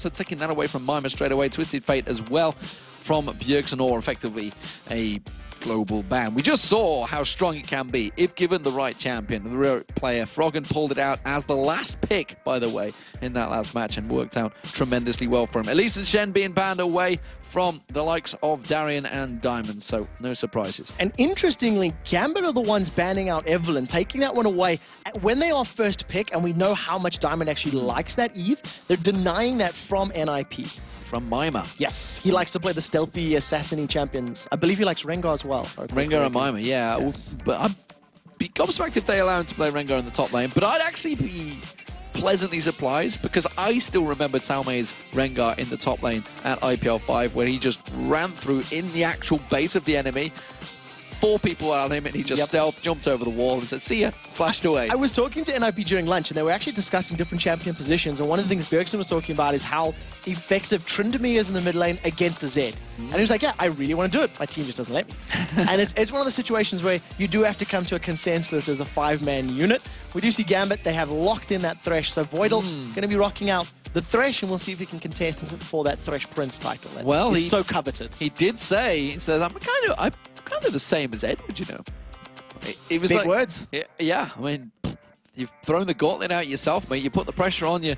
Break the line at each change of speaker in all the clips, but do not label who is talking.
so taking that away from Mimer straight away. Twisted Fate as well from Bjergsen, or effectively a global ban. We just saw how strong it can be if given the right champion, the right player. Froggen pulled it out as the last pick, by the way, in that last match, and worked out tremendously well for him. Elise and Shen being banned away from the likes of Darien and Diamond, so no surprises.
And interestingly, Gambit are the ones banning out Evelyn, taking that one away. When they are first pick, and we know how much Diamond actually likes that Eve, they're denying that from NiP.
From Mimer.
Yes, he likes to play the stealthy assassin champions. I believe he likes Rengar as well.
Rengar and Mimer, yeah.
Yes.
But I'd be gobsmacked if they allow him to play Rengar in the top lane, but I'd actually be pleasantly surprised, because I still remembered Salme's Rengar in the top lane at IPL 5, where he just ran through in the actual base of the enemy. 4 people on him, and he just stealthed, jumped over the wall and said, see ya, flashed away.
I was talking to NiP during lunch, and they were actually discussing different champion positions, and one of the things Bjergsen was talking about is how effective Tryndamere is in the mid lane against a Zed. And he was like, yeah, I really want to do it. My team just doesn't let me. And it's one of the situations where you do have to come to a consensus as a 5-man unit. We do see Gambit, they have locked in that Thresh, so Voidle going to be rocking out the Thresh, and we'll see if he can contest for that Thresh Prince title.
Well,
he's so coveted.
He did say, he says, I'm kind of the same as Edward, you know. It was
big
like,
words.
Yeah, I mean, you've thrown the gauntlet out yourself, mate. You put the pressure on your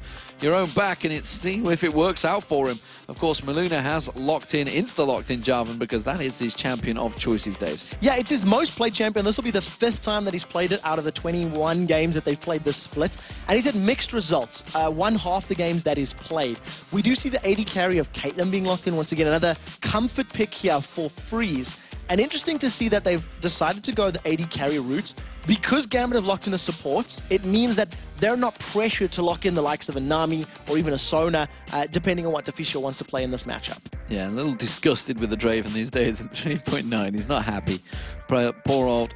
own back, and it's seeing if it works out for him. Of course, Malunoo has insta-locked in Jarvan, because that is his champion of choice these days.
Yeah, it's his most played champion. This will be the 5th time that he's played it out of the 21 games that they've played this split. And he's had mixed results. One half the games that he's played. We do see the AD carry of Caitlyn being locked in once again. Another comfort pick here for Freeze. And interesting to see that they've decided to go the AD carry route. Because Gambit have locked in a support, it means that they're not pressured to lock in the likes of a Nami or even a Sona, depending on what Deficio wants to play in this matchup.
Yeah, a little disgusted with the Draven these days at 3.9. He's not happy. Poor old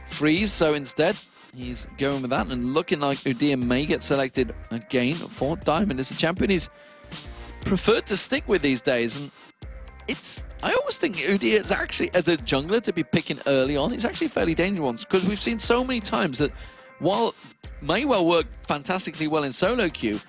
Freeze. So instead, he's going with that, and looking like Udyr may get selected again for Diamond as a champion he's preferred to stick with these days. And I always think Udyr is actually, as a jungler, to be picking early on, it's actually fairly dangerous, because we've seen so many times that while may well work fantastically well in solo queue,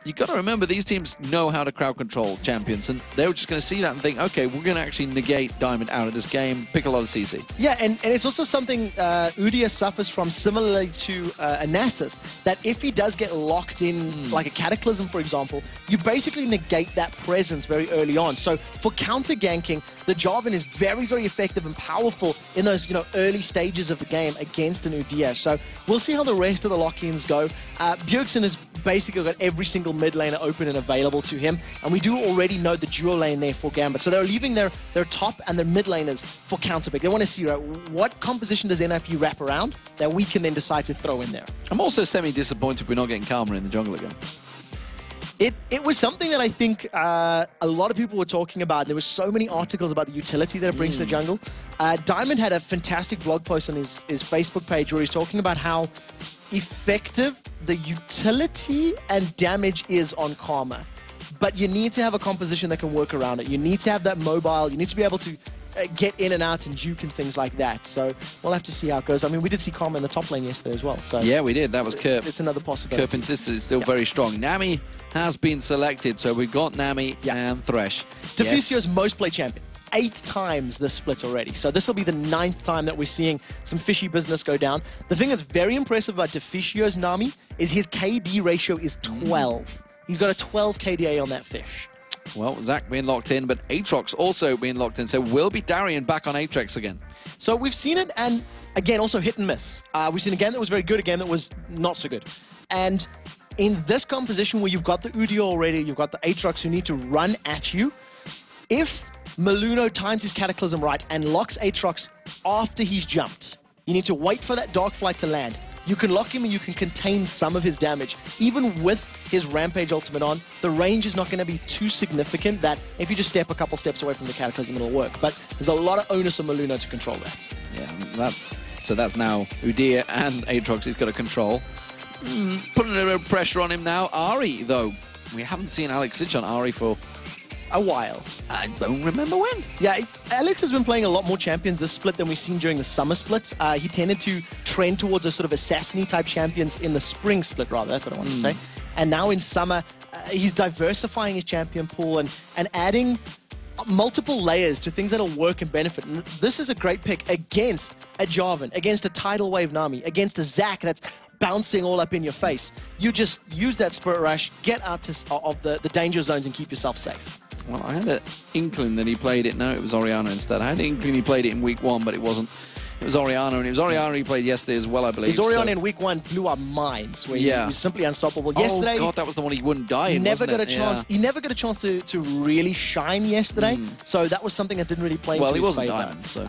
you've got to remember these teams know how to crowd control champions, and they're just going to see that and think, okay, we're going to actually negate Diamond out of this game, pick a lot of CC.
Yeah, and it's also something Udyr suffers from similarly to Anasis, that if he does get locked in, like a Cataclysm, for example, you basically negate that presence very early on. So for counter-ganking, the Jarvan is very, very effective and powerful in those, early stages of the game against an Udyr. So we'll see how the rest of the lock-ins go. Bjergsen has basically got every single mid laner open and available to him, and we do already know the dual lane there for Gambit. So they're leaving their top and their mid laners for counterpick. They want to see what composition does NiP wrap around that we can then decide to throw in there.
I'm also semi-disappointed we're not getting Karma in the jungle again.
It was something that I think a lot of people were talking about. There were so many articles about the utility that it brings to the jungle. Diamond had a fantastic blog post on his Facebook page where he's talking about how effective the utility and damage is on Karma. But you need to have a composition that can work around it. You need to have that mobile. You need to be able to get in and out and juke and things like that. So we'll have to see how it goes. I mean, we did see Karma in the top lane yesterday as well. So
yeah, we did. That was Kerp.
It's another possibility.
Kerp insisted it's still very strong. Nami has been selected, so we've got Nami and Thresh.
Deficio's most played champion. 8 times this split already. So this will be the 9th time that we're seeing some fishy business go down. The thing that's very impressive about Deficio's Nami is his KD ratio is 12. He's got a 12 KDA on that fish.
Well, Zach being locked in, but Aatrox also being locked in, so will be Darien back on Aatrox again. So
we've seen it, and again, also hit and miss. We've seen a game that was very good, a game that was not so good. And in this composition where you've got the Udyr already, you've got the Aatrox who need to run at you, if Malunoo times his Cataclysm right and locks Aatrox after he's jumped, you need to wait for that Dark Flight to land. You can lock him and you can contain some of his damage. Even with his Rampage ultimate on, the range is not going to be too significant that if you just step a couple steps away from the Cataclysm, it'll work. But there's a lot of onus on Malunoo to control that.
Yeah, that's now Udyr and Aatrox he's got to control. Putting a bit of pressure on him now. Ahri, though, we haven't seen Alex Sich on Ahri for
a while.
I don't remember when.
Yeah, Alex has been playing a lot more champions this split than we've seen during the summer split. He tended to trend towards a sort of assassin-y type champions in the spring split, rather. That's what I want to say. And now in summer, he's diversifying his champion pool and adding multiple layers to things that'll work and benefit. And this is a great pick against a Jarvan, against a Tidal Wave Nami, against a Zac that's bouncing all up in your face. You just use that Spirit Rush, get out of the danger zones and keep yourself safe.
Well, I had an inkling that he played it. No, it was Orianna instead. I had an inkling he played it in week 1, but it wasn't. It was Orianna, and it was Orianna he played yesterday as well, I believe.
His Orianna in week 1 blew our minds, where he was simply unstoppable. Yesterday,
oh god, that was the one he wouldn't die in,
never got a chance. He never got a chance to really shine yesterday, so that was something that didn't really play into his favor.
Well, he wasn't diamond,
so...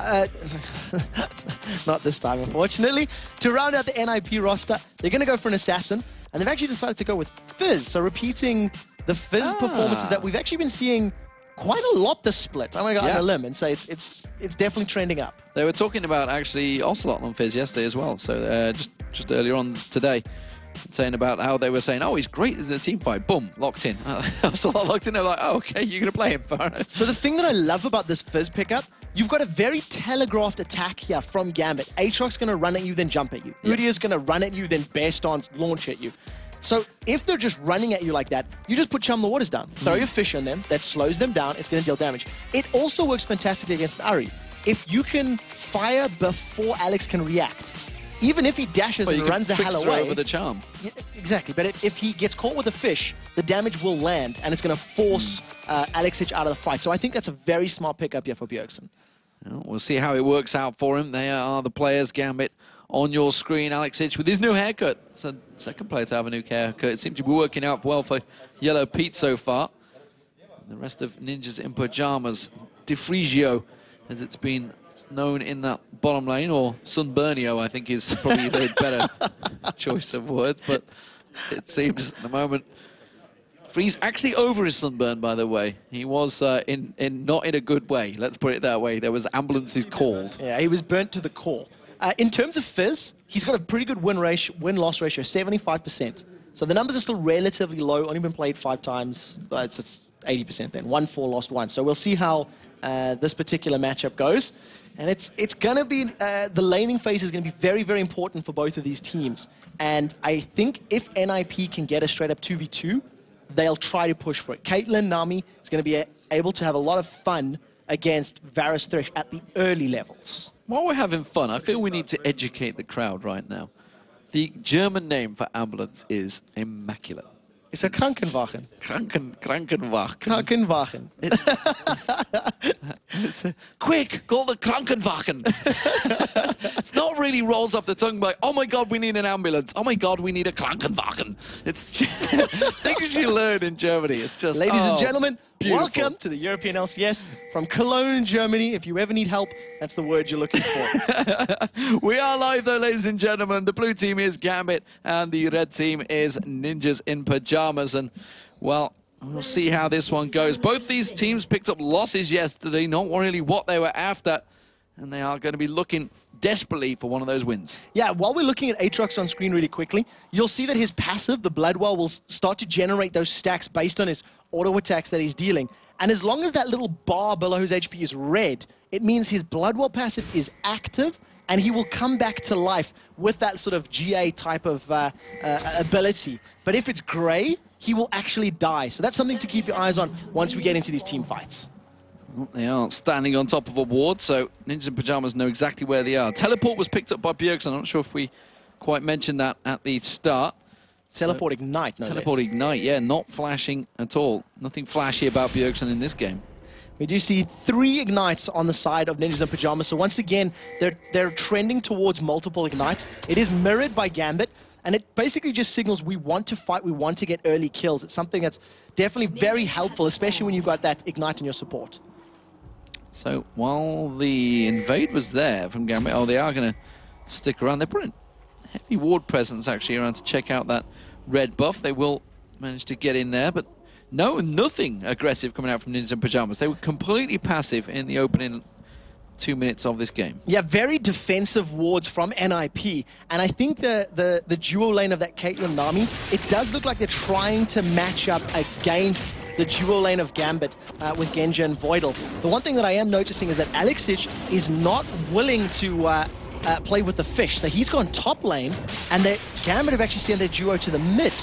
not this time, unfortunately. To round out the NiP roster, they're going to go for an assassin, and they've actually decided to go with Fizz, so repeating the Fizz performances that we've actually been seeing quite a lot this split. I'm going to go on a limb and say it's definitely trending up.
They were talking about actually Ocelot on Fizz yesterday as well. So just earlier on today, saying about how they were saying, oh, he's great in the team fight. Boom, locked in. Ocelot locked in. They're like, oh, okay, you're going to play him.
So the thing that I love about this Fizz pickup, you've got a very telegraphed attack here from Gambit. Aatrox's going to run at you, then jump at you. Udyr's going to run at you, then Bear Stance launch at you. So if they're just running at you like that, you just put Chum the Waters down. Throw your fish on them. That slows them down. It's going to deal damage. It also works fantastically against Ahri. If you can fire before Alex can react, even if he dashes and runs the hell away.
Over the charm.
Yeah, exactly. But if he gets caught with a fish, the damage will land, and it's going to force Alexic out of the fight. So I think that's a very smart pickup here for Bjergsen.
Well, we'll see how it works out for him. They are the players, Gambit. On your screen, Alexic with his new haircut. It's a second player to have a new haircut. It seems to be working out well for Yellow Pete so far. And the rest of Ninjas in Pyjamas, Deficio, as it's been known in that bottom lane, or Sunburnio, I think is probably the better choice of words, but it seems at the moment. Freeze actually over his sunburn, by the way. He was not in a good way, let's put it that way. There was ambulances called.
Yeah, he was burnt to the core. In terms of Fizz, he's got a pretty good win-loss ratio, 75%. So the numbers are still relatively low, only been played 5 times. It's 80% then, 1-4, lost 1. So we'll see how this particular matchup goes. And it's going to be, the laning phase is going to be very, very important for both of these teams. And I think if NiP can get a straight-up 2v2, they'll try to push for it. Caitlyn, Nami is going to be able to have a lot of fun against Varus Thresh at the early levels.
While we're having fun, I feel we need to educate the crowd right now. The German name for ambulance is immaculate.
It's a Krankenwagen.
Krankenwagen.
Krankenwagen.
It's quick, call the Krankenwagen. It's not really rolls off the tongue like, oh my God, we need an ambulance. Oh my God, we need a Krankenwagen. It's things you learn in Germany. It's just,
ladies and gentlemen,
beautiful.
Welcome to the European LCS from Cologne, Germany. If you ever need help, that's the word you're looking for.
We are live though, ladies and gentlemen. The blue team is Gambit and the red team is Ninjas in Pyjamas. And, well, we'll see how this one goes. Both these teams picked up losses yesterday, not really what they were after. And they are going to be looking desperately for one of those wins.
Yeah, while we're looking at Aatrox on screen really quickly, you'll see that his passive, the Bloodwell, will start to generate those stacks based on his auto attacks that he's dealing. And as long as that little bar below his HP is red, it means his Bloodwell passive is active, and he will come back to life with that sort of GA type of ability. But if it's gray, he will actually die. So that's something to keep your eyes on once we get into these team fights.
Well, they are standing on top of a ward, so Ninjas in Pyjamas know exactly where they are. Teleport was picked up by Bjergsen. I'm not sure if we quite mentioned that at the start.
Teleport Ignite, no
Teleport
less.
Ignite, yeah, not flashing at all. Nothing flashy about Bjergsen in this game.
We do see 3 Ignites on the side of Ninjas in Pyjamas. So once again, they're trending towards multiple Ignites. It is mirrored by Gambit, and it basically just signals we want to fight, we want to get early kills. It's something that's definitely very helpful, especially when you've got that Ignite in your support.
So while the invade was there from Gambit, oh, they are going to stick around. They're putting heavy ward presence actually around to check out that red buff. They will manage to get in there, but nothing aggressive coming out from Ninjas in Pyjamas. They were completely passive in the opening 2 minutes of this game.
Yeah, very defensive wards from NiP, and I think the duo lane of that Caitlyn Nami, it does look like they're trying to match up against the duo lane of Gambit with Genja and Voidle. The one thing that I am noticing is that Alexic is not willing to play with the fish, so he's gone top lane, and Gambit have actually sent their duo to the mid.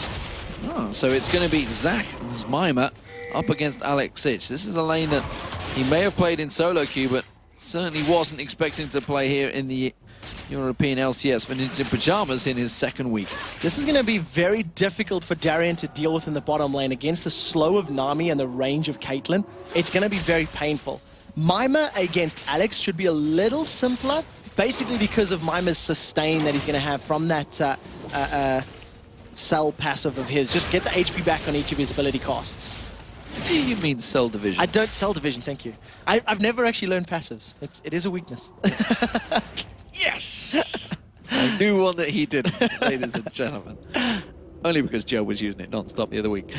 Oh, so it's going to be Zac It's Mimer up against Alex Ich. This is a lane that he may have played in solo queue, but certainly wasn't expecting to play here in the European LCS for Ninja Pyjamas in his second week.
This is going to be very difficult for Darien to deal with in the bottom lane against the slow of Nami and the range of Caitlyn. It's going to be very painful. Mimer against Alex should be a little simpler, basically because of Mimer's sustain that he's going to have from that cell passive of his. Just get the HP back on each of his ability costs.
What do you mean cell division?
I don't cell division, thank you. I've never actually learned passives. It is a weakness.
Yes! I knew one that he did, ladies and gentlemen. Only because Joe was using it non-stop the other week.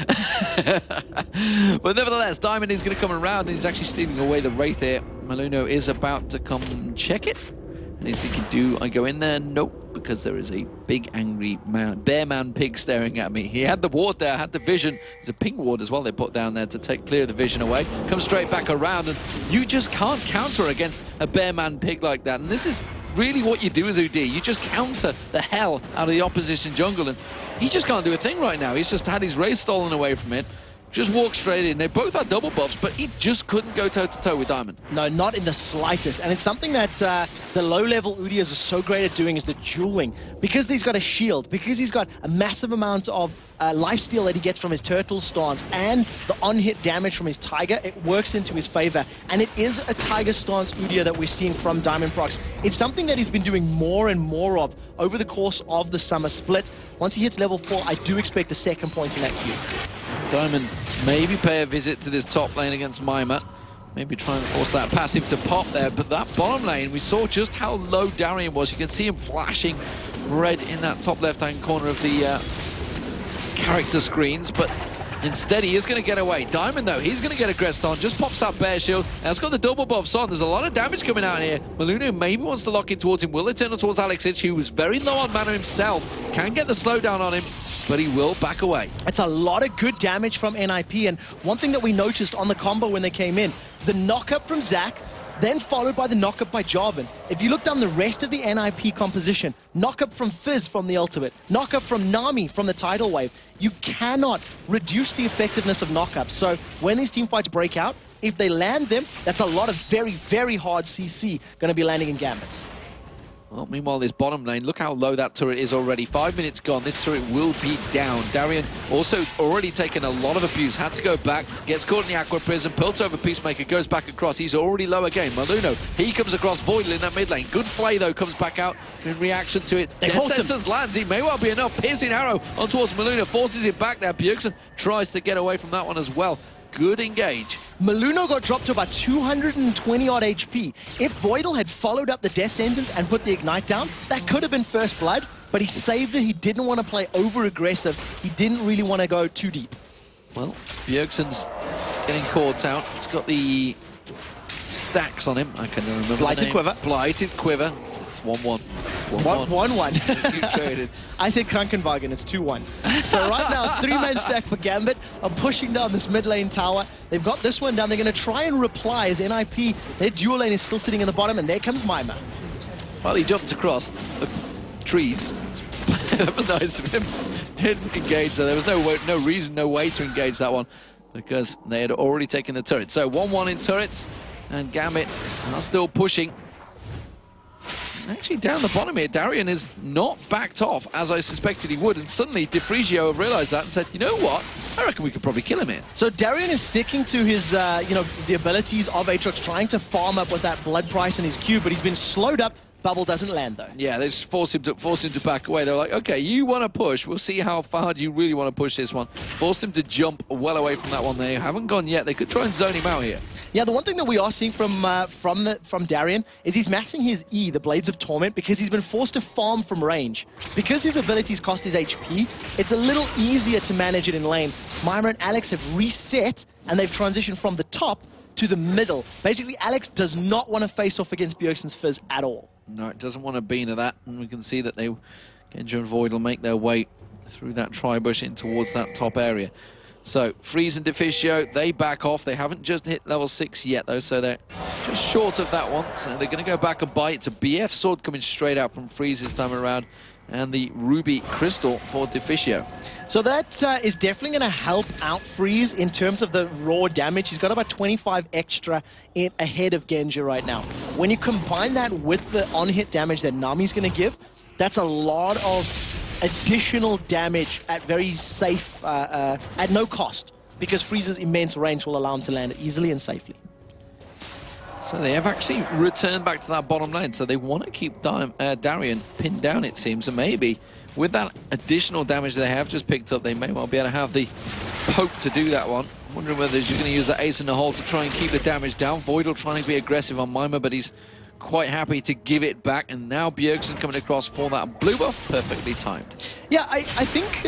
But nevertheless, Diamond is going to come around and he's actually stealing away the Wraith here. Malunoo is about to come check it. And he's thinking, do I go in there? Nope, because there is a big angry man, bear man pig staring at me. He had the ward there, had the vision. There's a ping ward as well they put down there to clear the vision away. Come straight back around, and you just can't counter against a bear man pig like that. And this is really what you do as UD. You just counter the hell out of the opposition jungle, and he just can't do a thing right now. He's just had his race stolen away from it. Just walked straight in. They both had double buffs, but he just couldn't go toe-to-toe with Diamond. No, not in the slightest. And it's something that the low-level Udias are so great at doing, is the dueling. Because he's got a shield, because he's got a massive amount of lifesteal that he gets from his turtle stance, and the on-hit damage from his tiger, it works into his favor. And it is a tiger stance Udia that we're seeing from Diamondprox. It's something that he's been doing more and more of over the course of the summer split. Once he hits level 4, I do expect a second point in that queue. Diamond maybe pay a visit to this top lane against Mimer. Maybe try and force that passive to pop there. But that bottom lane, we saw just how low Darien was. You can see him flashing red in that top left-hand corner of the character screens. But instead, he is going to get away. Diamond, though, he's going to get aggressed on. Just pops that bear shield. Now, it's got the double buffs on. There's a lot of damage coming out here. Malunoo maybe wants to lock in towards him. Will it turn towards Alex Ich, who was very low on mana himself. Can get the slowdown on him, but he will back away. It's a lot of good damage from NiP, and one thing that we noticed on the combo when they came in, the knock-up from Zac, then followed by the knock-up by Jarvan. If you look down the rest of the NiP composition, knock-up from Fizz from the ultimate, knock-up from Nami from the tidal wave, you cannot reduce the effectiveness of knock-ups. So when these teamfights break out, if they land them, that's a lot of very, very hard CC going to be landing in Gambit. Well, meanwhile, this bottom lane, look how low that turret is already. 5 minutes gone, this turret will be down. Darien also already taken a lot of abuse, had to go back, gets caught in the Aqua Prism, pilt over Peacemaker, goes back across. He's already low again. Malunoo, he comes across Voidle in that mid lane. Good play, though, comes back out in reaction to it. Death Sentence lands, he may well be enough. Piercing arrow on towards Malunoo, forces it back there. Bjergsen tries to get away from that one as well. Good engage. Malunoo got dropped to about 220 odd HP. If Voidle had followed up the death sentence and put the ignite down, that could have been first blood, but he saved it. He didn't want to play over aggressive. He didn't really want to go too deep. Well, Bjergsen's getting caught out. He's got the stacks on him. I can remember. Blighted Quiver. Blighted Quiver. It's 1-1. 1-1. I said Krankenwagen, it's 2-1. So right now, 3-man stack for Gambit. I'm pushing down this mid lane tower. They've got this one down. They're going to try and reply as NiP. Their dual lane is still sitting in the bottom, and there comes Mimer. Well, he jumped across the trees. That was nice of him. Didn't engage, so there was no reason, no way to engage that one, because they had already taken the turret. So 1-1 in turrets, and Gambit are still pushing. Actually, down the bottom here, Darien is not backed off, as I suspected he would, and suddenly Deficio have realized that and said, you know what, I reckon we could probably kill him here. So Darien is sticking to his, the abilities of Aatrox, trying to farm up with that blood price in his Q, but he's been slowed up. Bubble doesn't land, though. Yeah, they just force him to back away. They're like, okay, you want to push. We'll see how far you really want to push this one. Forced him to jump well away from that one. They haven't gone yet. They could try and zone him out here. Yeah, the one thing that we are seeing from Darien is he's maxing his E, the Blades of Torment, because he's been forced to farm from range. Because his abilities cost his HP, it's a little easier to manage it in lane. Mimer and Alex have reset, and they've transitioned from the top to the middle. Basically, Alex does not want to face off against Bjergsen's Fizz at all. No, it doesn't want to be into that, and we can see that Genja and Voidle make their way through that tri-bush in towards that top area. So, Freeze and Deficio, they back off. They haven't just hit level 6 yet, though, so they're just short of that one. So they're going to go back and buy. It's a BF sword coming straight out from Freeze this time around. and the Ruby Crystal for Deficio.
So that is definitely going to help out Fizz in terms of the raw damage. He's got about 25 extra ahead of Genja right now. When you combine that with the on-hit damage that Nami's going to give, that's a lot of additional damage at very safe, at no cost, because Fizz's immense range will allow him to land it easily and safely.
So they have actually returned back to that bottom lane, so they want to keep Darien pinned down, it seems, and maybe with that additional damage they have just picked up, they may well be able to have the poke to do that one. I'm wondering whether he's going to use the ace in the hole to try and keep the damage down. Voidle trying to be aggressive on Mimer, but he's quite happy to give it back, and now Bjergsen coming across for that blue buff, perfectly timed. Yeah, I think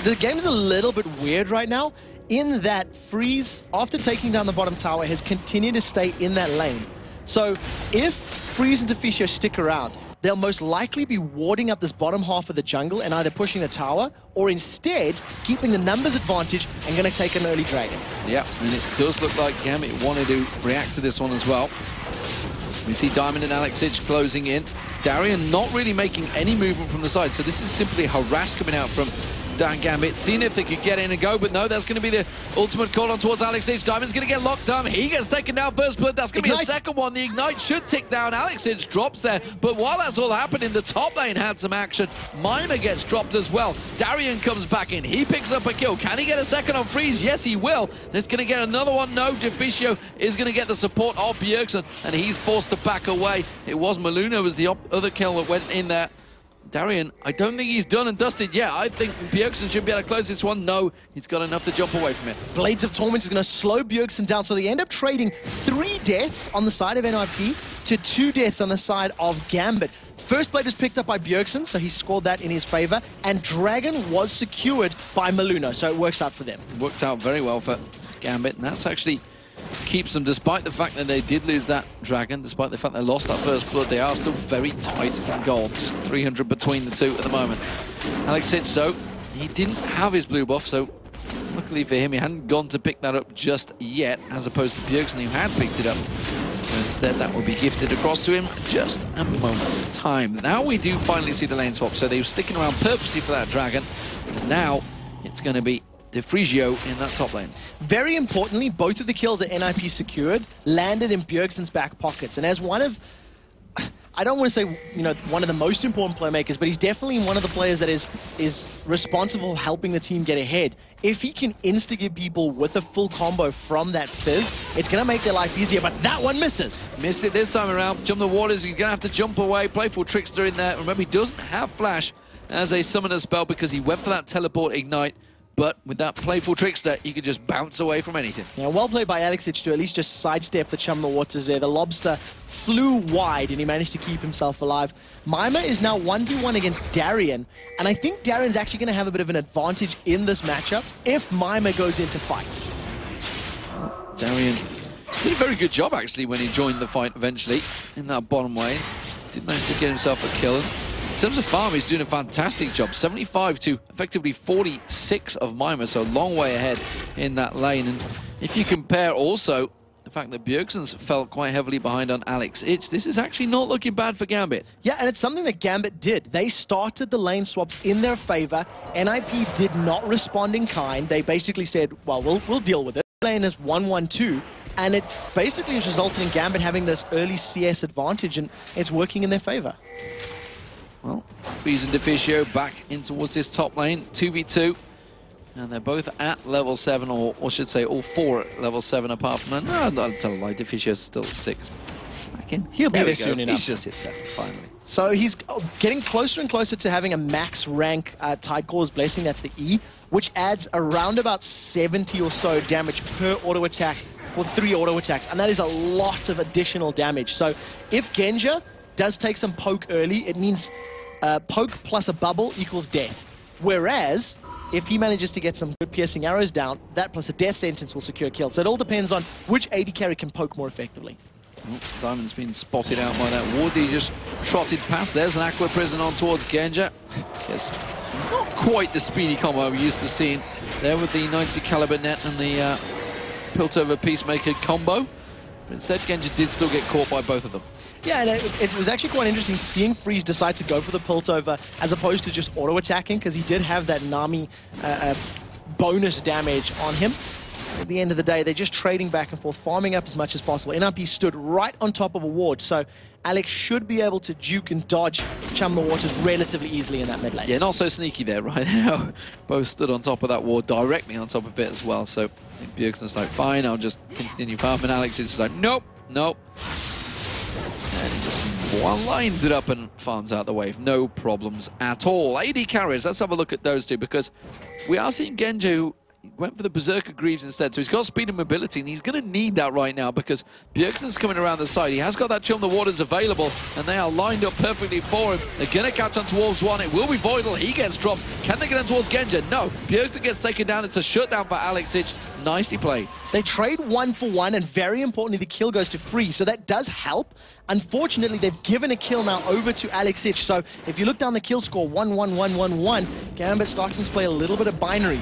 the game's a little bit weird right now, in that Fizz, after taking down the bottom tower, has continued to stay in that lane. So if Fizz and Deficio stick around, they'll most likely be warding up this bottom half of the jungle and either pushing the tower, or instead keeping the numbers advantage and going to take an early dragon. Yeah, and it does look like Gambit wanted to react to this one as well. We see Diamond and Alexich closing in. Darien not really making any movement from the side, so this is simply harass coming out from Gambit, seeing if they could get in and go, but no, that's going to be the ultimate call on towards Alexich. Diamond's going to get locked down. He gets taken down first blood. That's going to be a second one. The Ignite should tick down. Alexich drops there, but while that's all happening, the top lane had some action. Mimer gets dropped as well. Darien comes back in. He picks up a kill. Can he get a second on Fizz? Yes, he will. He's going to get another one. No, Deficio is going to get the support of Bjergsen, and he's forced to back away. It was Malunoo was the other kill that went in there. Darien, I don't think he's done and dusted yet. I think Bjergsen should be able to close this one. No, he's got enough to jump away from it. Blades of Torment is going to slow Bjergsen down, so they end up trading 3 deaths on the side of NiP to 2 deaths on the side of Gambit. First blade is picked up by Bjergsen, so he scored that in his favor, and Dragon was secured by Malunoo, so it works out for them. It worked out very well for Gambit, and that's actually keeps them, despite the fact that they did lose that Dragon, despite the fact they lost that first blood, they are still very tight in gold. Just 300 between the two at the moment. Alexich, so he didn't have his blue buff, so luckily for him, he hadn't gone to pick that up just yet, as opposed to Bjergsen, who had picked it up. So instead, that will be gifted across to him just a moment's time. Now we do finally see the lane swap, so they were sticking around purposely for that Dragon. Now it's going to be Deficio in that top lane. Very importantly, both of the kills that NiP secured landed in Bjergsen's back pockets. And as one of, I don't want to say, you know, one of the most important playmakers, but he's definitely one of the players that is responsible for helping the team get ahead. If he can instigate people with a full combo from that Fizz, it's going to make their life easier, but that one misses. Missed it this time around. Jump the waters, he's going to have to jump away. Playful Trickster in there. Remember, he doesn't have Flash as a summoner spell because he went for that teleport Ignite. But with that Playful Trickster, you can just bounce away from anything. Yeah, well played by Alexich to at least just sidestep the Chum the Waters there. The Lobster flew wide and he managed to keep himself alive. Mimer is now 1v1 against Darien, and I think Darien's actually going to have a bit of an advantage in this matchup if Mimer goes into fights. Darien did a very good job actually when he joined the fight eventually in that bottom lane. Did manage to get himself a kill. In terms of farm, he's doing a fantastic job. 75 to effectively 46 of Mimer, so a long way ahead in that lane. And if you compare also the fact that Bjergsen's fell quite heavily behind on Alexich, this is actually not looking bad for Gambit. Yeah, and it's something that Gambit did. They started the lane swaps in their favor. NiP did not respond in kind. They basically said, well, we'll deal with it. The lane is 1-1-2. And it basically has resulted in Gambit having this early CS advantage, and it's working in their favor. Well, Fizz and Deficio back in towards this top lane, 2v2. And they're both at level 7, or should say all 4 at level 7 apart from that. No, I'll tell a lie, Deficio's still at 6. Slacking. He'll be there soon enough. He's just hit 7, finally. So he's getting closer and closer to having a max rank Tidecore's Blessing, that's the E, which adds around about 70 or so damage per auto attack for 3 auto attacks. And that is a lot of additional damage. So if Genja does take some poke early, it means poke plus a bubble equals death. Whereas, if he manages to get some good piercing arrows down, that plus a death sentence will secure a kill. So it all depends on which AD carry can poke more effectively. Oh, Diamond's been spotted out by that ward. He just trotted past. There's an Aqua Prison on towards Genja. Yes, not quite the speedy combo we're used to seeing there with the 90 caliber net and the Piltover Peacemaker combo. But instead, Genja did still get caught by both of them.
Yeah, and it was actually quite interesting seeing Fizz decide to go for the Piltover as opposed to just auto-attacking, because he did have that Nami bonus damage on him. At the end of the day, they're just trading back and forth, farming up as much as possible. NiP stood right on top of a ward, so Alex should be able to juke and dodge Chum the Waters relatively easily in that mid lane.
Yeah, not so sneaky there right now. Both stood on top of that ward, directly on top of it as well. So Bjergsen's like, fine, I'll just continue farming. Alex is like, nope, nope. And he just one lines it up and farms out the wave. No problems at all. AD carries, let's have a look at those two, because we are seeing Genja, who went for the Berserker Greaves instead, so he's got speed and mobility, and he's going to need that right now because Bjergsen's coming around the side. He has got that Chill in the Waters available, and they are lined up perfectly for him. They're going to catch on towards one. It will be Voidle. He gets dropped. Can they get on towards Genja? No. Bjergsen gets taken down. It's a shutdown for Alex Ditch. Nicely played.
They trade 1-for-1, and very importantly, the kill goes to Fizz, so that does help. Unfortunately, they've given a kill now over to Alex Ditch, so if you look down the kill score, 1-1-1-1-1, Gambit starting to play a little bit of binary.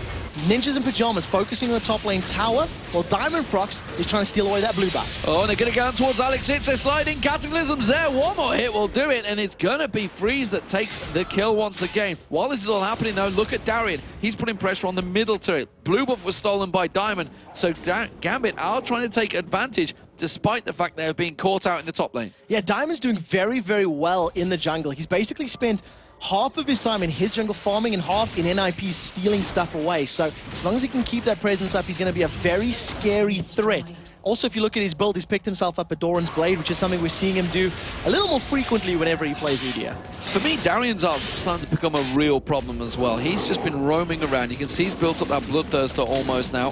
Ninjas in Pyjamas focusing on the top lane tower, while Diamondprox is trying to steal away that blue buff.
Oh, and they're going to go down towards Alex Ditch. They're sliding. Cataclysm's there. One more hit will do it, and it's going to be Fizz that takes the kill once again. While this is all happening, though, look at Darien. He's putting pressure on the middle turret. Blue buff was stolen by Diamond, so Gambit are trying to take advantage despite the fact they're being caught out in the top lane.
Yeah, Diamond's doing very, very well in the jungle. He's basically spent half of his time in his jungle farming and half in NiP stealing stuff away. So as long as he can keep that presence up, he's going to be a very scary threat. Also, if you look at his build, he's picked himself up a Doran's Blade, which is something we're seeing him do a little more frequently whenever he plays Udyr.
For me, Darien's art starting to become a real problem as well. He's just been roaming around. You can see he's built up that Bloodthirster almost now.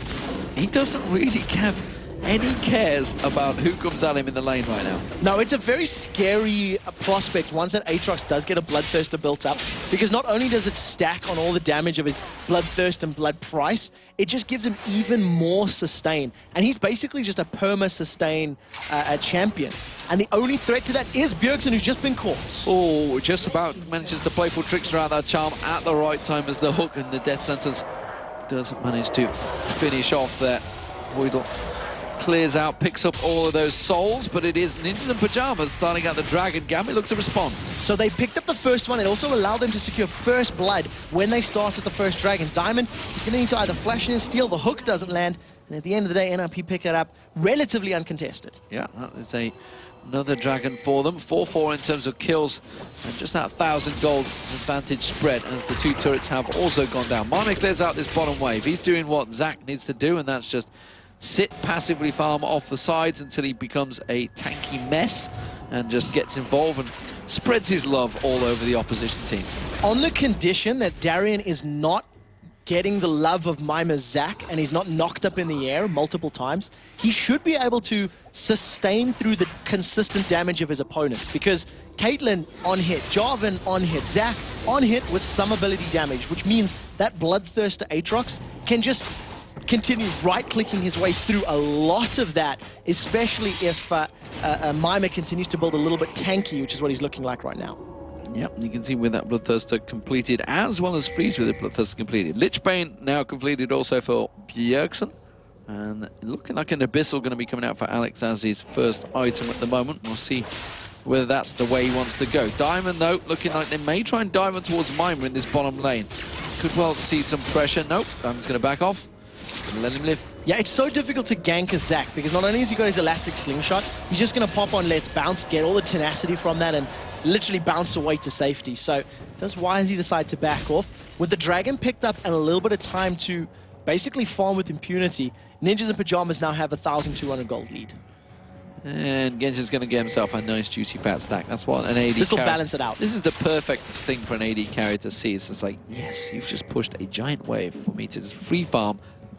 He doesn't really have any cares about who comes at him in the lane right now.
No, it's a very scary prospect once that Aatrox does get a Bloodthirster built up, because not only does it stack on all the damage of his Bloodthirst and Blood Price, it just gives him even more sustain. And he's basically just a perma-sustain champion. And the only threat to that is Bjergsen, who's just been caught.
Oh, just about manages to playful tricks around that charm at the right time as the hook and the death sentence doesn't manage to finish off there. Voidle clears out, picks up all of those souls, but it is Ninjas in Pyjamas starting out the Dragon. Gambit looks to respond.
So they picked up the first one. It also allowed them to secure first blood when they started the first Dragon. Diamond is going to need to either flash in and steal. The hook doesn't land, and at the end of the day, NiP pick it up relatively uncontested.
Yeah, that is another Dragon for them. 4-4 in terms of kills, and just that 1,000 gold advantage spread as the two turrets have also gone down. Mimer clears out this bottom wave. He's doing what Zach needs to do, and that's just sit passively farm off the sides until he becomes a tanky mess and just gets involved and spreads his love all over the opposition team.
On the condition that Darien is not getting the love of Mimer Zach and he's not knocked up in the air multiple times, he should be able to sustain through the consistent damage of his opponents, because Caitlyn on hit, Jarvan on hit, Zach on hit with some ability damage, which means that Bloodthirster Aatrox can just continue right-clicking his way through a lot of that, especially if Mimer continues to build a little bit tanky, which is what he's looking like right now.
Yep, you can see with that Bloodthirster completed, as well as Fizz with the Bloodthirster completed. Lichbane now completed also for Bjergsen. And looking like an Abyssal going to be coming out for Alex as his first item at the moment. We'll see whether that's the way he wants to go. Diamond, though, looking like they may try and dive towards Mimer in this bottom lane. Could well see some pressure. Nope, Diamond's going to back off. Let him live.
Yeah, it's so difficult to gank a Zac, because not only has he got his elastic slingshot, he's just going to pop on Let's Bounce, get all the tenacity from that, and literally bounce away to safety. So that's why he decide to back off. With the Dragon picked up and a little bit of time to basically farm with impunity, Ninjas in Pyjamas now have 1,200 gold lead.
And Genja's going to get himself a nice juicy fat stack. That's what an AD
This will balance it out.
This is the perfect thing for an AD carry to see. It's just like, yes, you've just pushed a giant wave for me to just free farm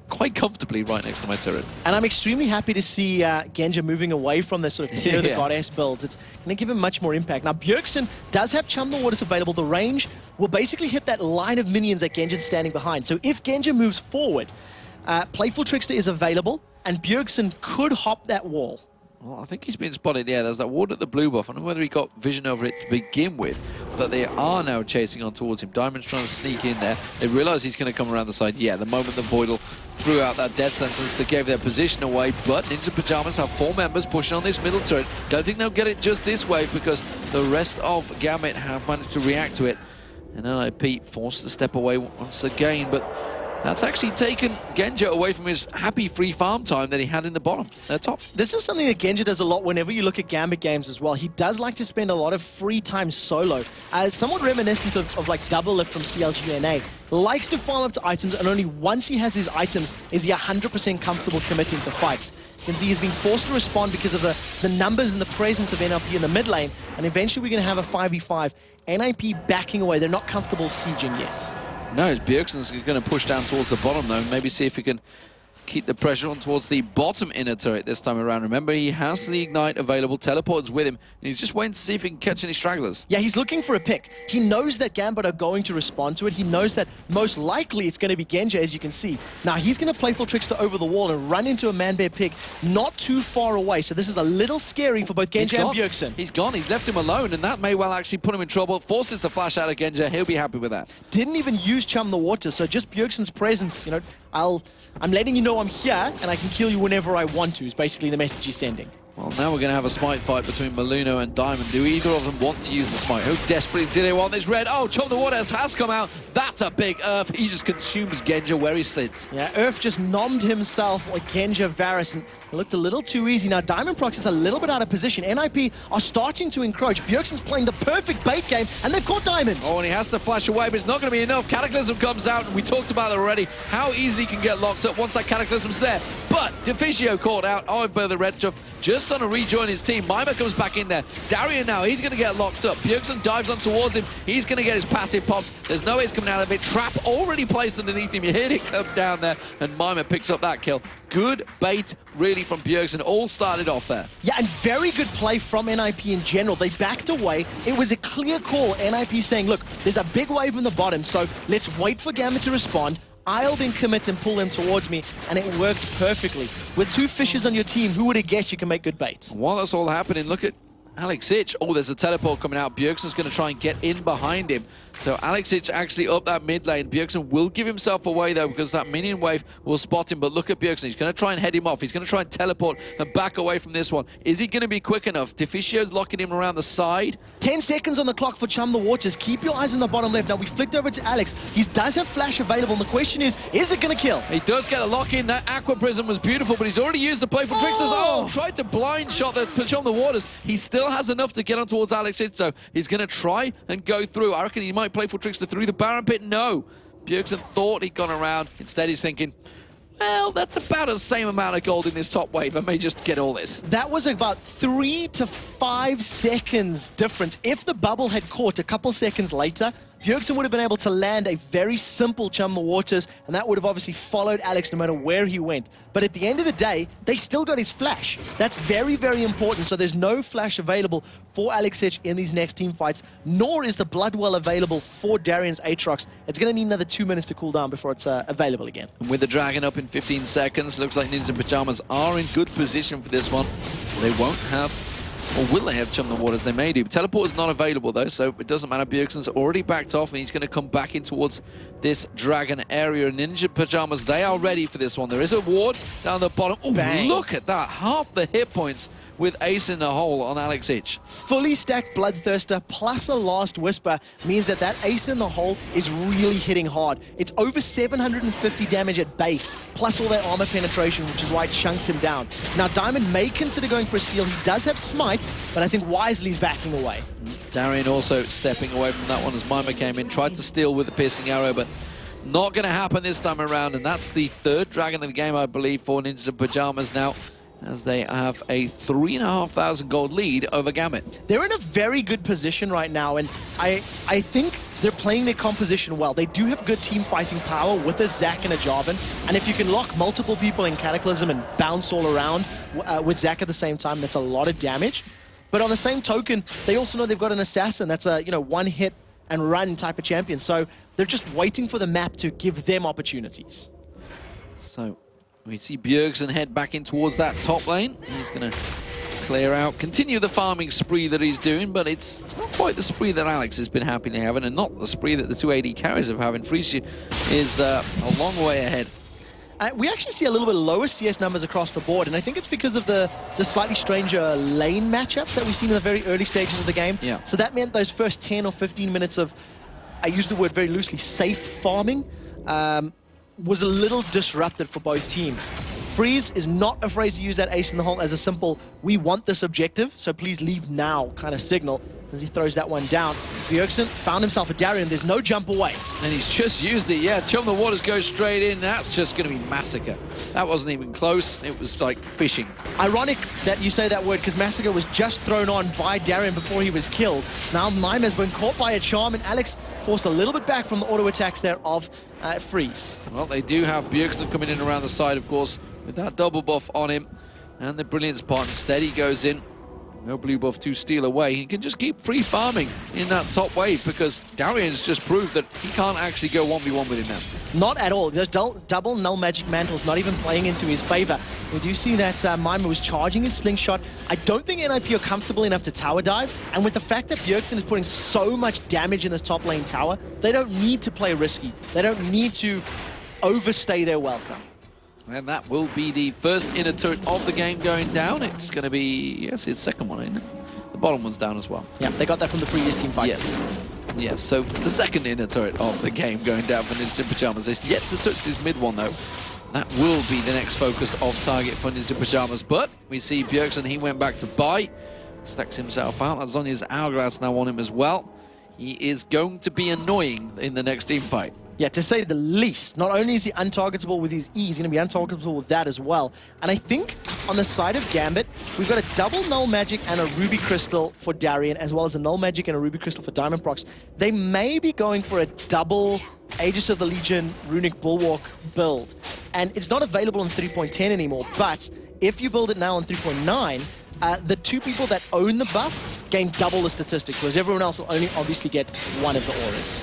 quite comfortably right next to my turret.
And I'm extremely happy to see Genja moving away from this sort of Tear the Goddess builds. It's going to give him much more impact. Now, Bjergsen does have Chum the Waters available. The range will basically hit that line of minions that Genja's standing behind. So if Genja moves forward, Playful Trickster is available, and Bjergsen could hop that wall.
Well, I think he's been spotted. Yeah, there's that ward at the blue buff. I don't know whether he got vision over it to begin with, but they are now chasing on towards him. Diamond's trying to sneak in there. They realise he's going to come around the side. Yeah, the moment the Voidle threw out that death sentence that gave their position away, but Ninja Pyjamas have 4 members pushing on this middle turret. Don't think they'll get it just this wave because the rest of Gambit have managed to react to it. And NiP forced to step away once again, but that's actually taken Genja away from his happy free farm time that he had in the bottom, top.
This is something that Genja does a lot whenever you look at Gambit games as well. He does like to spend a lot of free time solo, somewhat reminiscent of like Double Lift from CLGNA. Likes to farm up to items, and only once he has his items is he 100% comfortable committing to fights. You can see he's been forced to respond because of the numbers and the presence of NiP in the mid lane, and eventually we're going to have a 5v5. NiP backing away. They're not comfortable sieging yet.
No, Bjergsen's going to push down towards the bottom, though. Maybe see if he can keep the pressure on towards the bottom inner turret this time around. Remember, he has the Ignite available. Teleport's with him. And he's just waiting to see if he can catch any stragglers.
Yeah, he's looking for a pick. He knows that Gambit are going to respond to it. He knows that most likely it's going to be Genja, as you can see. Now, he's going to playful Trickster over the wall and run into a man-bear pig not too far away. So this is a little scary for both Genja and Bjergsen.
He's gone. He's left him alone, and that may well actually put him in trouble. Forces the flash out of Genja. He'll be happy with that.
Didn't even use Chum the Water, so just Bjergsen's presence, you know, I'm letting you know I'm here, and I can kill you whenever I want to, is basically the message he's sending.
Well, now we're going to have a smite fight between Malunoo and Diamond. Do either of them want to use the smite? Who desperately do they want this red? Oh, Chum the Water has come out. That's a big Earth. He just consumes Genja where he sits.
Yeah, Earth just nommed himself like Genja Varus, and it looked a little too easy. Now, Diamondprox is a little bit out of position. NiP are starting to encroach. Bjergsen's playing the perfect bait game, and they've caught Diamond.
Oh, and he has to flash away, but it's not going to be enough. Cataclysm comes out, and we talked about it already, how easily he can get locked up once that Cataclysm's there. But Deficio caught out by the red stuff, just on a rejoin his team. Mimer comes back in there. Darien now, he's going to get locked up. Bjergsen dives on towards him. He's going to get his passive pops. There's no way he's coming out of it. Trap already placed underneath him. You hear it come down there, and Mimer picks up that kill. Good bait, really, from Bjergsen. All started off there.
Yeah, and very good play from NiP in general. They backed away. It was a clear call. NiP saying, look, there's a big wave in the bottom, so let's wait for Gambit to respond. I'll then commit and pull them towards me, and it worked perfectly. With 2 fishes on your team, who would have guessed you can make good bait?
While that's all happening, look at Alex. Oh, there's a teleport coming out. Bjergsen's going to try and get in behind him. So Alex actually up that mid lane. Bjergsen will give himself away, though, because that minion wave will spot him. But look at Bjergsen. He's going to try and head him off. He's going to try and teleport and back away from this one. Is he going to be quick enough? Deficio's locking him around the side.
10 seconds on the clock for Chum the Waters. Keep your eyes on the bottom left. Now, we flicked over to Alex. He does have flash available, and the question is it going to kill?
He does get a lock in. That Aqua Prism was beautiful, but he's already used the playful Tricksters. Oh, tried to blind shot the Chum the Waters. He still has enough to get on towards Alex, so he's going to try and go through. I reckon he might playful Trickster through the Baron pit. No. Bjergsen thought he'd gone around. Instead, he's thinking, well, that's about the same amount of gold in this top wave. I may just get all this.
That was about 3 to 5 seconds difference. If the bubble had caught a couple seconds later, Bjergsen would have been able to land a very simple Chum the Waters, and that would have obviously followed Alex no matter where he went. But at the end of the day, they still got his flash. That's very, very important. So there's no flash available for Alex in these next team fights, nor is the Bloodwell available for Darien's Aatrox. It's going to need another 2 minutes to cool down before it's available again.
And with the Dragon up in 15 seconds, looks like Ninja Pyjamas are in good position for this one. They won't have, or will they have Chum the Waters? They may do. Teleport is not available, though, so it doesn't matter. Bjergsen's already backed off, and he's going to come back in towards this Dragon area. Ninja Pyjamas, they are ready for this one. There is a ward down the bottom. Oh, look at that. Half the hit points with Ace in the hole on Alex.
Fully stacked Bloodthirster plus a Last Whisper means that that Ace in the hole is really hitting hard. It's over 750 damage at base, plus all that armor penetration, which is why it chunks him down. Now, Diamond may consider going for a steal. He does have Smite, but I think wisely he's backing away.
Darien also stepping away from that one as Mimer came in, tried to steal with the Piercing Arrow, but not going to happen this time around. And that's the 3rd Dragon of the game, I believe, for Ninja Pyjamas now, as they have a 3,500 gold lead over Gambit.
They're in a very good position right now, and I think they're playing their composition well. They do have good team fighting power with a Zac and a Jarvan, and if you can lock multiple people in Cataclysm and bounce all around with Zac at the same time, that's a lot of damage. But on the same token, they also know they've got an Assassin that's a one hit and run type of champion, so they're just waiting for the map to give them opportunities.
So we see Bjergsen head back in towards that top lane. He's going to clear out, continue the farming spree that he's doing, but it's not quite the spree that Alex has been happily having, and not the spree that the two AD carries have having. Fizz is a long way ahead.
We actually see a little bit lower CS numbers across the board, and I think it's because of the slightly stranger lane matchups that we've seen in the very early stages of the game.
Yeah.
So that meant those first 10 or 15 minutes of, I use the word very loosely, safe farming, was a little disrupted for both teams. Fizz is not afraid to use that ace in the hole as a simple, we want this objective, so please leave now kind of signal, as he throws that one down. Bjergsen found himself a Darien, there's no jump away.
And he's just used it, yeah. Chum the Waters goes straight in, that's just going to be massacre. That wasn't even close, it was like fishing.
Ironic that you say that word, because Massacre was just thrown on by Darien before he was killed. Now Mimer has been caught by a charm, and Alex forced a little bit back from the auto attacks there of Fizz.
Well, they do have Bjergsen coming in around the side, of course, with that double buff on him. And the brilliant spot, instead he goes in. No blue buff to steal away. He can just keep free farming in that top wave, because Darien's just proved that he can't actually go 1v1 with him now.
Not at all. Those double null magic mantles not even playing into his favor. We do see that Mimer was charging his slingshot. I don't think NiP are comfortable enough to tower dive, and with the fact that Bjergsen is putting so much damage in this top lane tower, they don't need to play risky. They don't need to overstay their welcome.
And that will be the first inner turret of the game going down. It's going to be, yes, his second one, isn't it? The bottom one's down as well.
Yeah, they got that from the previous team fights.
Yes. Yes, so the second inner turret of the game going down for Ninja Pyjamas. They've yet to touch his mid one, though. That will be the next focus of target for Ninja Pyjamas. But we see Bjergsen, he went back to buy. Stacks himself out. That's Zonya's Hourglass now on him as well. He is going to be annoying in the next team fight.
Yeah, to say the least. Not only is he untargetable with his E, he's going to be untargetable with that as well. And I think on the side of Gambit, we've got a double Null Magic and a Ruby Crystal for Darien, as well as a Null Magic and a Ruby Crystal for Diamondprox. They may be going for a double Aegis of the Legion Runic Bulwark build. And it's not available on 3.10 anymore, but if you build it now on 3.9, the two people that own the buff gain double the statistics, whereas everyone else will only obviously get one of the auras.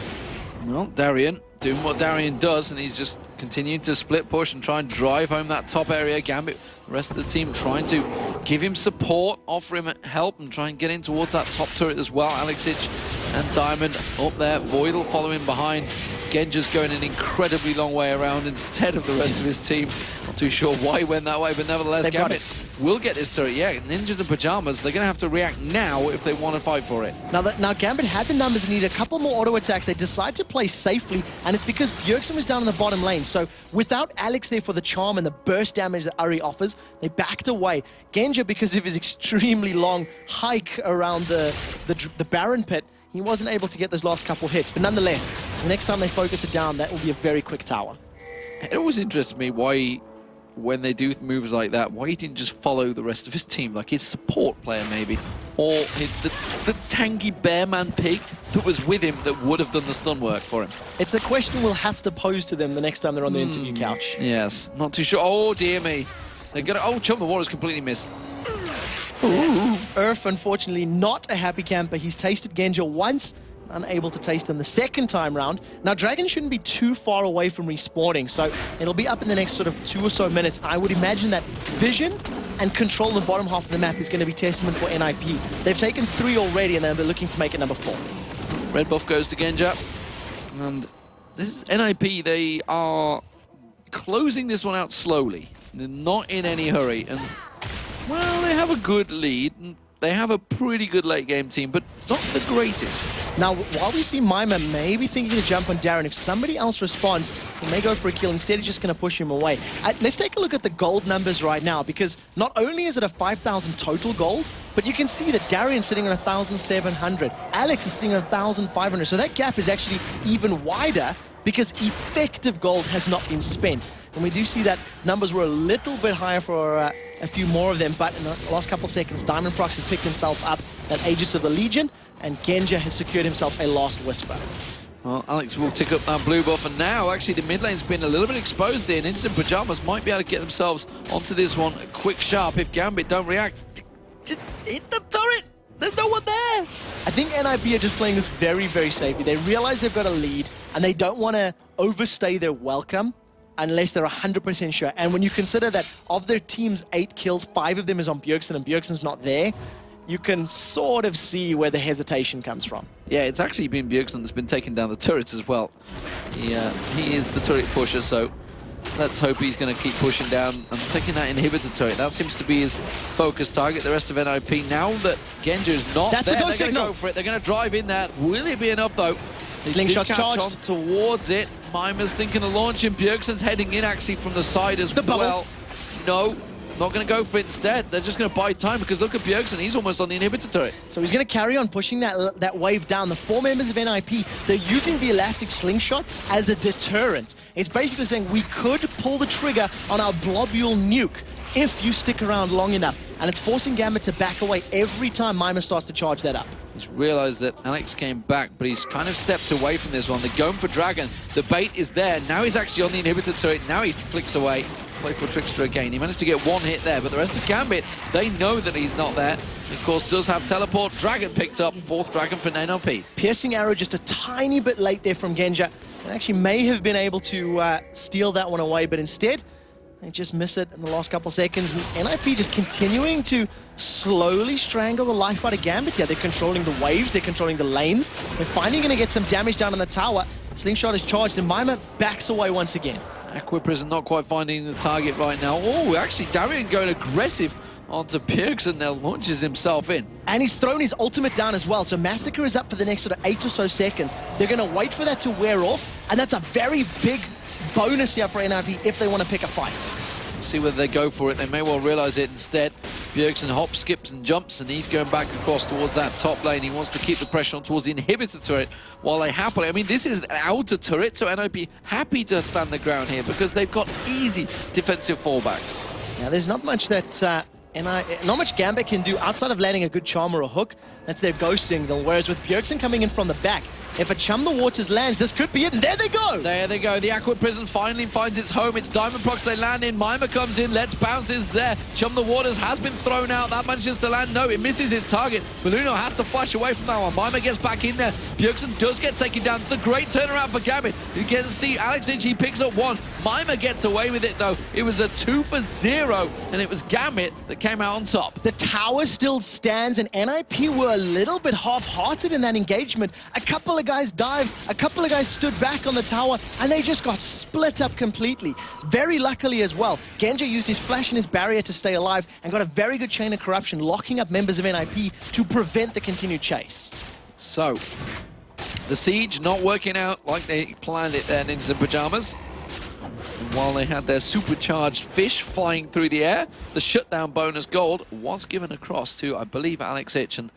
Well, Darien doing what Darien does, and he's just continuing to split push and try and drive home that top area. Gambit, the rest of the team trying to give him support, offer him help, and try and get in towards that top turret as well. Alexich and Diamond up there. Voidle following behind. Genja's going an incredibly long way around instead of the rest of his team. Not too sure why he went that way, but nevertheless, Gambit will get this turret. Yeah, Ninjas and Pyjamas, they're going to have to react now if they want to fight for it.
Now Gambit had the numbers and needed a couple more auto attacks. They decide to play safely, and it's because Bjergsen was down in the bottom lane. So without Alex there for the charm and the burst damage that Ahri offers, they backed away. Genja, because of his extremely long hike around the Baron pit, he wasn't able to get those last couple hits. But nonetheless, the next time they focus it down, that will be a very quick tower.
It always interests me why, when they do moves like that, why he didn't just follow the rest of his team, like his support player maybe, or the tanky Bearman pig that was with him that would have done the stun work for him.
It's a question we'll have to pose to them the next time they're on the interview couch.
Yes, not too sure. Oh dear me, they're gonna. Oh, Chum the Water's completely missed.
Ooh. Earth, unfortunately, not a happy camper. He's tasted Genja once, unable to taste him the second time round. Now, Dragon shouldn't be too far away from respawning, so it'll be up in the next sort of 2 or so minutes. I would imagine that vision and control in the bottom half of the map is going to be testament for NiP. They've taken 3 already, and they're looking to make it number 4.
Red buff goes to Genja. And this is NiP. They are closing this one out slowly. They're not in any hurry. And well, they have a good lead. And they have a pretty good late game team, but it's not the greatest.
Now, while we see Mimer maybe thinking to jump on Darien, if somebody else responds, he may go for a kill. Instead, he's just going to push him away. Let's take a look at the gold numbers right now, because not only is it a 5,000 total gold, but you can see that Darien's sitting on 1,700. Alex is sitting on 1,500. So that gap is actually even wider because effective gold has not been spent. And we do see that numbers were a little bit higher for a few more of them, but in the last couple of seconds, Diamondprox has picked himself up that Aegis of the Legion, and Genja has secured himself a last Whisper.
Well, Alex will tick up that blue buff, and now actually the mid lane's been a little bit exposed here, and Instant Pyjamas might be able to get themselves onto this one quick sharp if Gambit don't react. Just hit the turret! There's no one there!
I think NiP are just playing this very, very safely. They realize they've got a lead, and they don't want to overstay their welcome unless they're 100% sure. And when you consider that of their team's 8 kills, 5 of them is on Bjergsen, and Bjergsen's not there, you can sort of see where the hesitation comes from.
Yeah, it's actually been Bjergsen that's been taking down the turrets as well. He is the turret pusher, so let's hope he's going to keep pushing down and taking that inhibitor turret. That seems to be his focus target. The rest of NiP, now that Genja is not there, they're going to go for it. They're going to drive in there. Will it be enough, though?
Slingshot charged
on towards it. Mimer's thinking of launching. Bjergsen's heading in actually from the side as well. No, not going to go for it instead. They're just going to buy time because look at Bjergsen. He's almost on the inhibitor turret.
So he's going to carry on pushing that wave down. The 4 members of NiP, they're using the elastic slingshot as a deterrent. It's basically saying we could pull the trigger on our globule nuke if you stick around long enough. And it's forcing Gambit to back away every time Mimer starts to charge that up.
He's realized that Alex came back, but he's kind of stepped away from this one. They're going for Dragon. The bait is there. Now he's actually on the inhibitor turret. Now he flicks away. Playful Trickster again. He managed to get 1 hit there, but the rest of Gambit, they know that he's not there. Of course, does have teleport. Dragon picked up. 4th Dragon for NiP.
Piercing arrow just a tiny bit late there from Genja. And actually may have been able to steal that one away, but instead, they just miss it in the last couple seconds. And NiP just continuing to slowly strangle the life out of Gambit here. They're controlling the waves, they're controlling the lanes. They're finally going to get some damage down on the tower. Slingshot is charged, and Mimer backs away once again.
Aqua Prison not quite finding the target right now. Oh, actually, Darien going aggressive onto Bjergsen now, launches himself in.
And he's thrown his ultimate down as well. So Massacre is up for the next sort of 8 or so seconds. They're going to wait for that to wear off, and that's a very big bonus here for NiP if they want to pick a fight.
See whether they go for it. They may well realize it instead. Bjergsen hops, skips and jumps, and he's going back across towards that top lane. He wants to keep the pressure on towards the inhibitor turret while they happily... I mean, this is an outer turret, so NiP happy to stand the ground here because they've got easy defensive fallback.
Now, there's not much that... not much Gambit can do outside of landing a good charm or a hook. That's their ghost signal, whereas with Bjergsen coming in from the back, if a Chum the Waters lands, this could be it, and there they go!
There they go. The Aqua Prison finally finds its home. It's Diamondprox they land in. Mimer comes in. Let's Bounce is there. Chum the Waters has been thrown out. That manages to land. No, it misses its target. Malunoo has to flash away from that one. Mimer gets back in there. Bjergsen does get taken down. It's a great turnaround for Gambit. You get to see Alex Inch, he picks up 1. Mimer gets away with it, though. It was a 2 for 0, and it was Gambit that came out on top.
The tower still stands, and NiP were a little bit half-hearted in that engagement. A couple of guys dived. A couple of guys stood back on the tower, and they just got split up completely. Very luckily as well, Genja used his flash and his barrier to stay alive and got a very good chain of corruption, locking up members of NiP to prevent the continued chase.
So, the siege not working out like they planned it there, Ninjas and Pyjamas. And while they had their supercharged fish flying through the air, the shutdown bonus gold was given across to, I believe, Alex Itch, and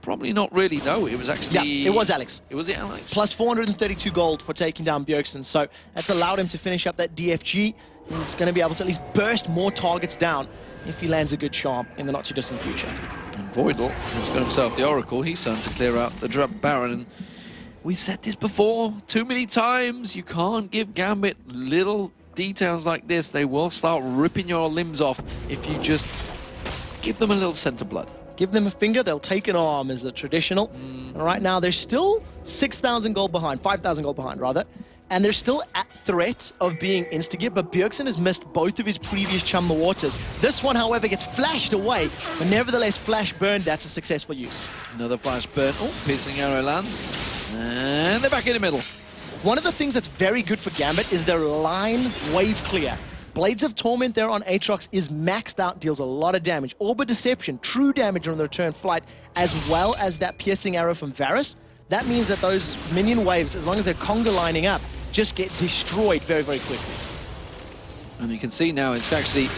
probably not really, no. It was actually...
Yeah, it was Alex.
It was Alex.
Plus 432 gold for taking down Bjergsen. So that's allowed him to finish up that DFG. He's going to be able to at least burst more targets down if he lands a good charm in the not-too-distant future.
And Voidle has got himself the Oracle. He's starting to clear out the Drop Baron. And we said this before too many times. You can't give Gambit little details like this. They will start ripping your limbs off if you just give them a little scent of blood.
Give them a finger, they'll take an arm, is the traditional. And right now, they're still 6,000 gold behind, 5,000 gold behind, rather. And they're still at threat of being insta-gear, but Bjergsen has missed both of his previous Chum the Waters. This one, however, gets flashed away, but nevertheless, flash burn, that's a successful use.
Another flash burn. Oh, piercing arrow lands. And they're back in the middle.
One of the things that's very good for Gambit is their line wave clear. Blades of Torment there on Aatrox is maxed out, deals a lot of damage. Orb of Deception, true damage on the return flight, as well as that piercing arrow from Varus. That means that those minion waves, as long as they're conga lining up, just get destroyed very, very quickly.
And you can see now it's actually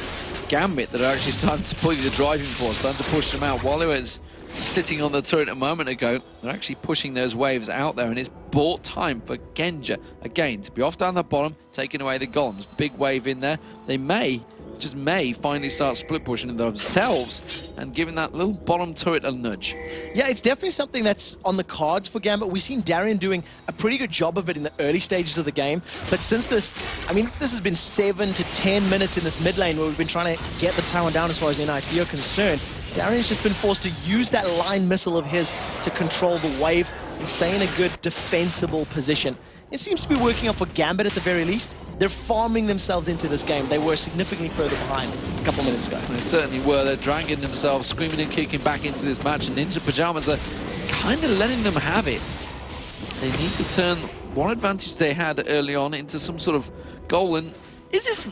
Gambit that are actually starting to pull the driving force, starting to push them out. While it was sitting on the turret a moment ago, they're actually pushing those waves out there, and it's bought time for Genja again to be off down the bottom, taking away the golems. Big wave in there. They may, just may, finally start split pushing themselves and giving that little bottom turret a nudge.
Yeah, it's definitely something that's on the cards for Gambit. We've seen Darien doing a pretty good job of it in the early stages of the game, but since this, I mean, this has been 7 to 10 minutes in this mid lane where we've been trying to get the tower down as far as NiP are concerned. Darien's just been forced to use that line missile of his to control the wave and stay in a good defensible position. it seems to be working out for Gambit at the very least. They're farming themselves into this game. They were significantly further behind a couple minutes ago.
They certainly were. They're dragging themselves, screaming and kicking back into this match, and Ninja Pyjamas are kind of letting them have it. They need to turn one advantage they had early on into some sort of goal. And is this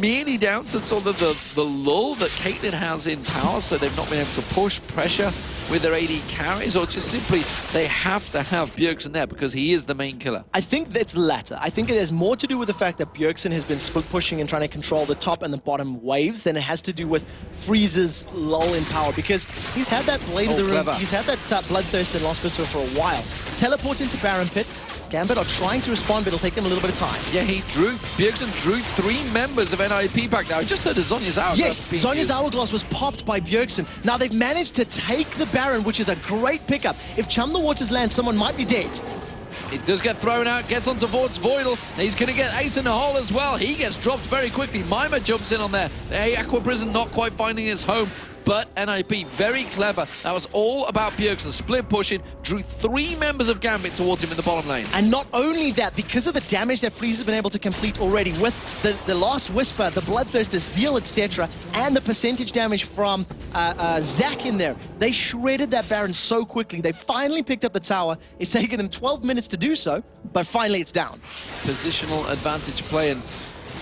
merely down to sort of the lull that Caitlyn has in power, so they've not been able to push pressure with their AD carries, or just simply they have to have Bjergsen there because he is the main killer?
I think that's the latter. I think it has more to do with the fact that Bjergsen has been pushing and trying to control the top and the bottom waves than it has to do with Fizz's lull in power, because he's had that blade of the room, he's had that bloodthirst and lost whisper for a while. Teleport into Baron Pit. Gambit are trying to respond, but it'll take them a little bit of time.
Yeah, Bjergsen drew 3 members of NiP back there. I just heard of Zonya's Hourglass.
Yes, Zonya's Hourglass was popped by Bjergsen. Now they've managed to take the Baron, which is a great pickup. If Chum the Waters lands, someone might be dead.
It does get thrown out, gets onto Voidle. He's going to get Ace in the hole as well. He gets dropped very quickly. Mimer jumps in on there. The Aqua Prison not quite finding his home. But NiP, very clever. That was all about Bjergsen. Split pushing, drew 3 members of Gambit towards him in the bottom lane. And
not only that, because of the damage that Fizz has been able to complete already with the Last Whisper, the Bloodthirster, Zeal, etc., and the percentage damage from Zac in there, they shredded that Baron so quickly. They finally picked up the tower. It's taken them 12 minutes to do so, but finally it's down.
Positional advantage play, and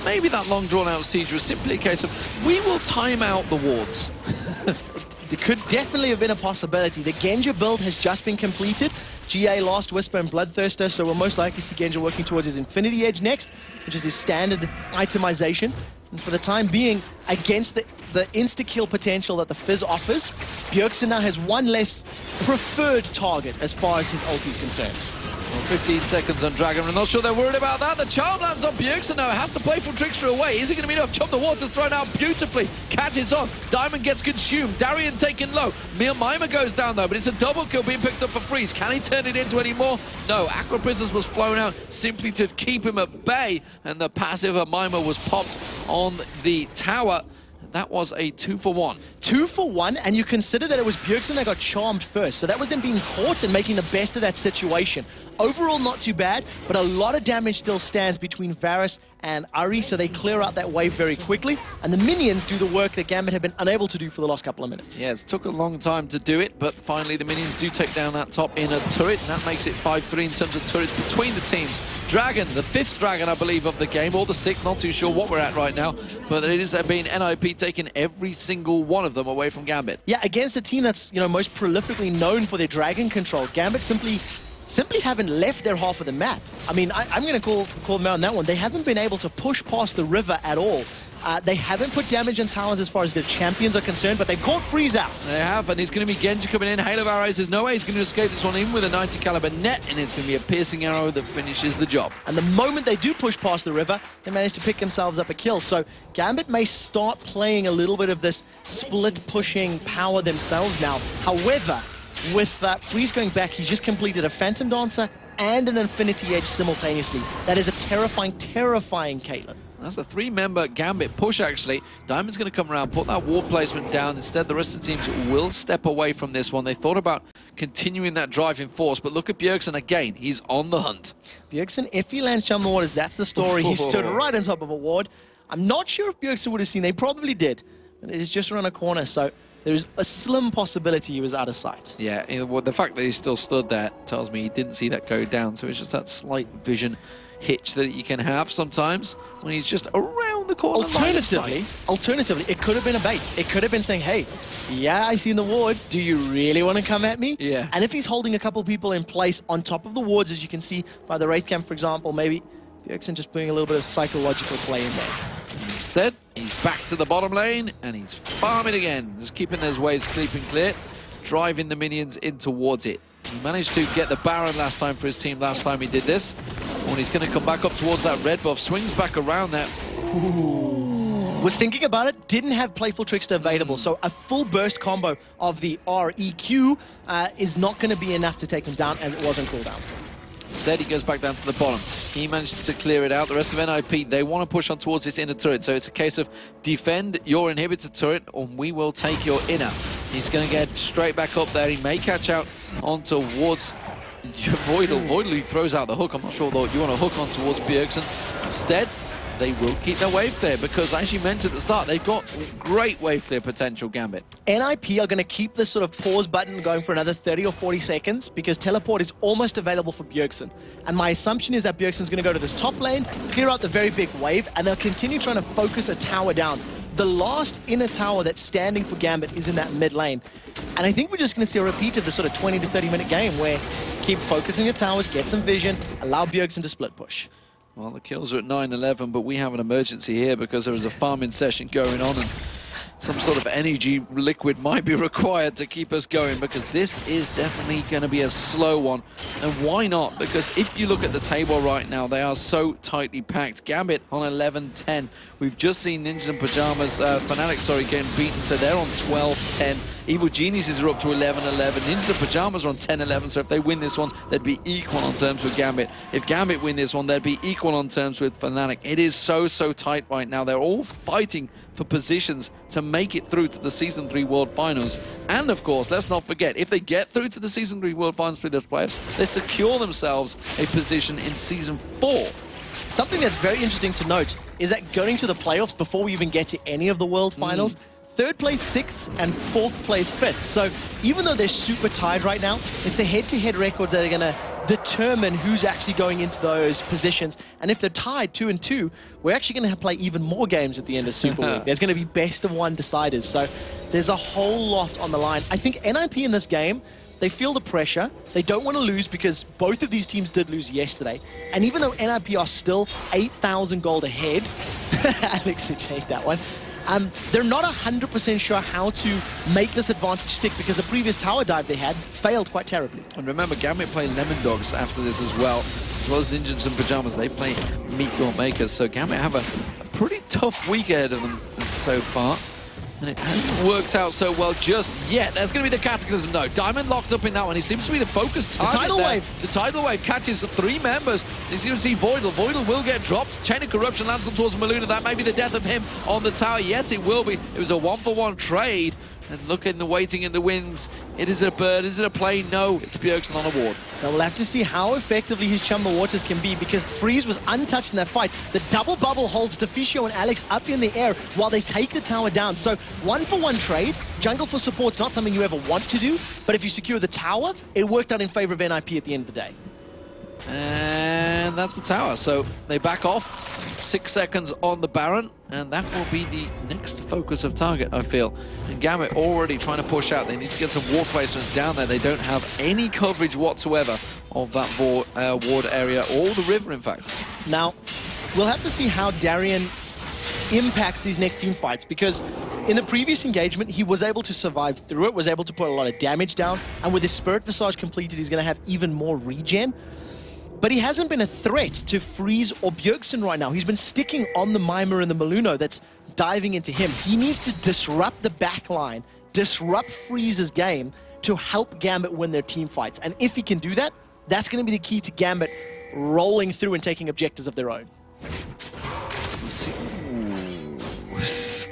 maybe that long drawn-out siege was simply a case of, we will time out the wards.
There could definitely have been a possibility. The Genja build has just been completed. GA, Last Whisper, and Bloodthirster, so we'll most likely see Genja working towards his Infinity Edge next, which is his standard itemization. And for the time being, against the insta-kill potential that the Fizz offers, Bjergsen now has one less preferred target as far as his ulti is concerned.
Well, 15 seconds on Dragon. I'm not sure they're worried about that. The charm lands on Bjergsen now. It has to play from Trickster away. Is it going to be enough? Chum the Water's thrown out beautifully. Catches on. Diamond gets consumed. Darien taken low. Mimer goes down though, but it's a double kill being picked up for Freeze. Can he turn it into any more? No. Aqua Prisons was flown out simply to keep him at bay, and the passive of Mimer was popped on the tower. That was a 2-for-1.
2-for-1, and you consider that it was Bjergsen that got charmed first, so that was them being caught and making the best of that situation. Overall, not too bad, but a lot of damage still stands between Varus and Ahri, so they clear out that wave very quickly, and the minions do the work that Gambit have been unable to do for the last couple of minutes.
Yes, took a long time to do it, but finally the minions do take down that top inner turret, and that makes it 5-3 in terms of turrets between the teams. Dragon, the 5th Dragon, I believe, of the game, or the 6th, not too sure what we're at right now, but it has been NiP taking every single one of them away from Gambit.
Yeah, against a team that's, you know, most prolifically known for their Dragon control, Gambit simply haven't left their half of the map. I mean, I'm going to call them out on that one. They haven't been able to push past the river at all. They haven't put damage on towers as far as their champions are concerned, but they've caught Freeze out.
They have, and it's going to be Genja coming in. Hail of Arrows, there's no way he's going to escape this one, even with a 90 caliber net, and it's going to be a piercing arrow that finishes the job.
And the moment they do push past the river, they manage to pick themselves up a kill. So Gambit may start playing a little bit of this split pushing power themselves now. However, with Freeze going back, he's just completed a Phantom Dancer and an Infinity Edge simultaneously. That is a terrifying, terrifying Caitlyn.
That's a 3-member Gambit push, actually. Diamond's going to come around, put that ward placement down. Instead, the rest of the teams will step away from this one. They thought about continuing that driving force, but look at Bjergsen again. He's on the hunt.
Bjergsen, if he lands Chum the Waters, that's the story. He stood right on top of a ward. I'm not sure if Bjergsen would have seen. They probably did. But it is just around a corner, so there's a slim possibility he was out of sight.
Yeah, well, the fact that he still stood there tells me he didn't see that go down, so it's just that slight vision hitch that you can have sometimes when he's just around the corner.
Alternatively, it could have been a bait. It could have been saying, hey, yeah, I seen the ward. Do you really want to come at me?
Yeah.
And if he's holding a couple people in place on top of the wards, as you can see by the Wraith Camp, for example, maybe Bjergsen just putting a little bit of psychological play in there.
Instead, he's back to the bottom lane, and he's farming again. Just keeping those waves sleeping clear, driving the minions in towards it. He managed to get the Baron last time for his team, last time he did this. When he's going to come back up towards that red buff, swings back around that.
Was thinking about it, didn't have Playful Trickster available, so a full burst combo of the REQ is not going to be enough to take him down as it was on cooldown.
Instead, he goes back down to the bottom. He managed to clear it out. The rest of NiP, they want to push on towards this inner turret, so it's a case of defend your inhibitor turret, or we will take your inner. He's going to get straight back up there. He may catch out on towards Voidle throws out the hook. I'm not sure though you want to hook on towards Bjergsen. Instead, they will keep their wave clear because, as you mentioned at the start, they've got great wave clear potential, Gambit.
NiP are going to keep this sort of pause button going for another 30 or 40 seconds because teleport is almost available for Bjergsen. And my assumption is that Bjergsen's going to go to this top lane, clear out the very big wave, and they'll continue trying to focus a tower down. The last inner tower that's standing for Gambit is in that mid lane. And I think we're just going to see a repeat of the sort of 20 to 30 minute game where keep focusing the towers, get some vision, allow Bjergsen to split push.
Well, the kills are at 9-11, but we have an emergency here because there is a farming session going on and some sort of energy liquid might be required to keep us going because this is definitely going to be a slow one. And why not? Because if you look at the table right now, they are so tightly packed. Gambit on 11-10. We've just seen Ninjas and Pyjamas, Fnatic, getting beaten, so they're on 12-10. Evil Geniuses are up to 11-11. Ninjas and Pyjamas are on 10-11, so if they win this one, they'd be equal on terms with Gambit. If Gambit win this one, they'd be equal on terms with Fnatic. It is so tight right now. They're all fighting for positions to make it through to the Season 3 World Finals. And of course, let's not forget, if they get through to the Season 3 World Finals with those players, they secure themselves a position in Season 4.
Something that's very interesting to note is that going to the playoffs before we even get to any of the World Finals, third place 6th and fourth place 5th. So even though they're super tied right now, it's the head-to-head records that are going to determine who's actually going into those positions. And if they're tied 2-2, we're actually going to play even more games at the end of Super League. There's going to be best of one deciders. So there's a whole lot on the line. I think NiP in this game, they feel the pressure. They don't want to lose because both of these teams did lose yesterday. And even though NiP are still 8,000 gold ahead, Alex hate that one. They're not 100% sure how to make this advantage stick because the previous tower dive they had failed quite terribly.
And remember, Gambit play Lemon Dogs after this as well as Ninjas and Pyjamas. They play Meatball Makers, so Gambit have a pretty tough week ahead of them so far. And it hasn't worked out so well just yet. There's going to be the Cataclysm, though. Diamond locked up in that one. He seems to be the focused target.
The tidal wave.
The tidal wave catches 3 members. He's going to see Voidle. Voidle will get dropped. Chain of Corruption lands on towards Malunoo. That may be the death of him on the tower. Yes, it will be. It was a 1-for-1 trade. And look in the waiting in the wings. It is a bird. Is it a plane? No, it's Bjergsen on a ward.
Now we'll have to see how effectively his Chum the Waters can be because Fizz was untouched in that fight. The double bubble holds Deficio and Alex up in the air while they take the tower down. So 1-for-1 trade. Jungle for support's not something you ever want to do, but if you secure the tower, it worked out in favor of NiP at the end of the day.
And that's the tower. So they back off. 6 seconds on the Baron, and that will be the next focus of target, I feel. And Gambit already trying to push out. They need to get some ward placements down there. They don't have any coverage whatsoever of that ward area, or the river, in fact.
Now, we'll have to see how Darien impacts these next team fights, because in the previous engagement, he was able to survive through it, was able to put a lot of damage down, and with his Spirit Visage completed, he's going to have even more regen. But he hasn't been a threat to Fizz or Bjergsen right now. He's been sticking on the Mimer and the Malunoo that's diving into him. He needs to disrupt the backline, disrupt Fizz's game to help Gambit win their team fights. And if he can do that, that's going to be the key to Gambit rolling through and taking objectives of their own.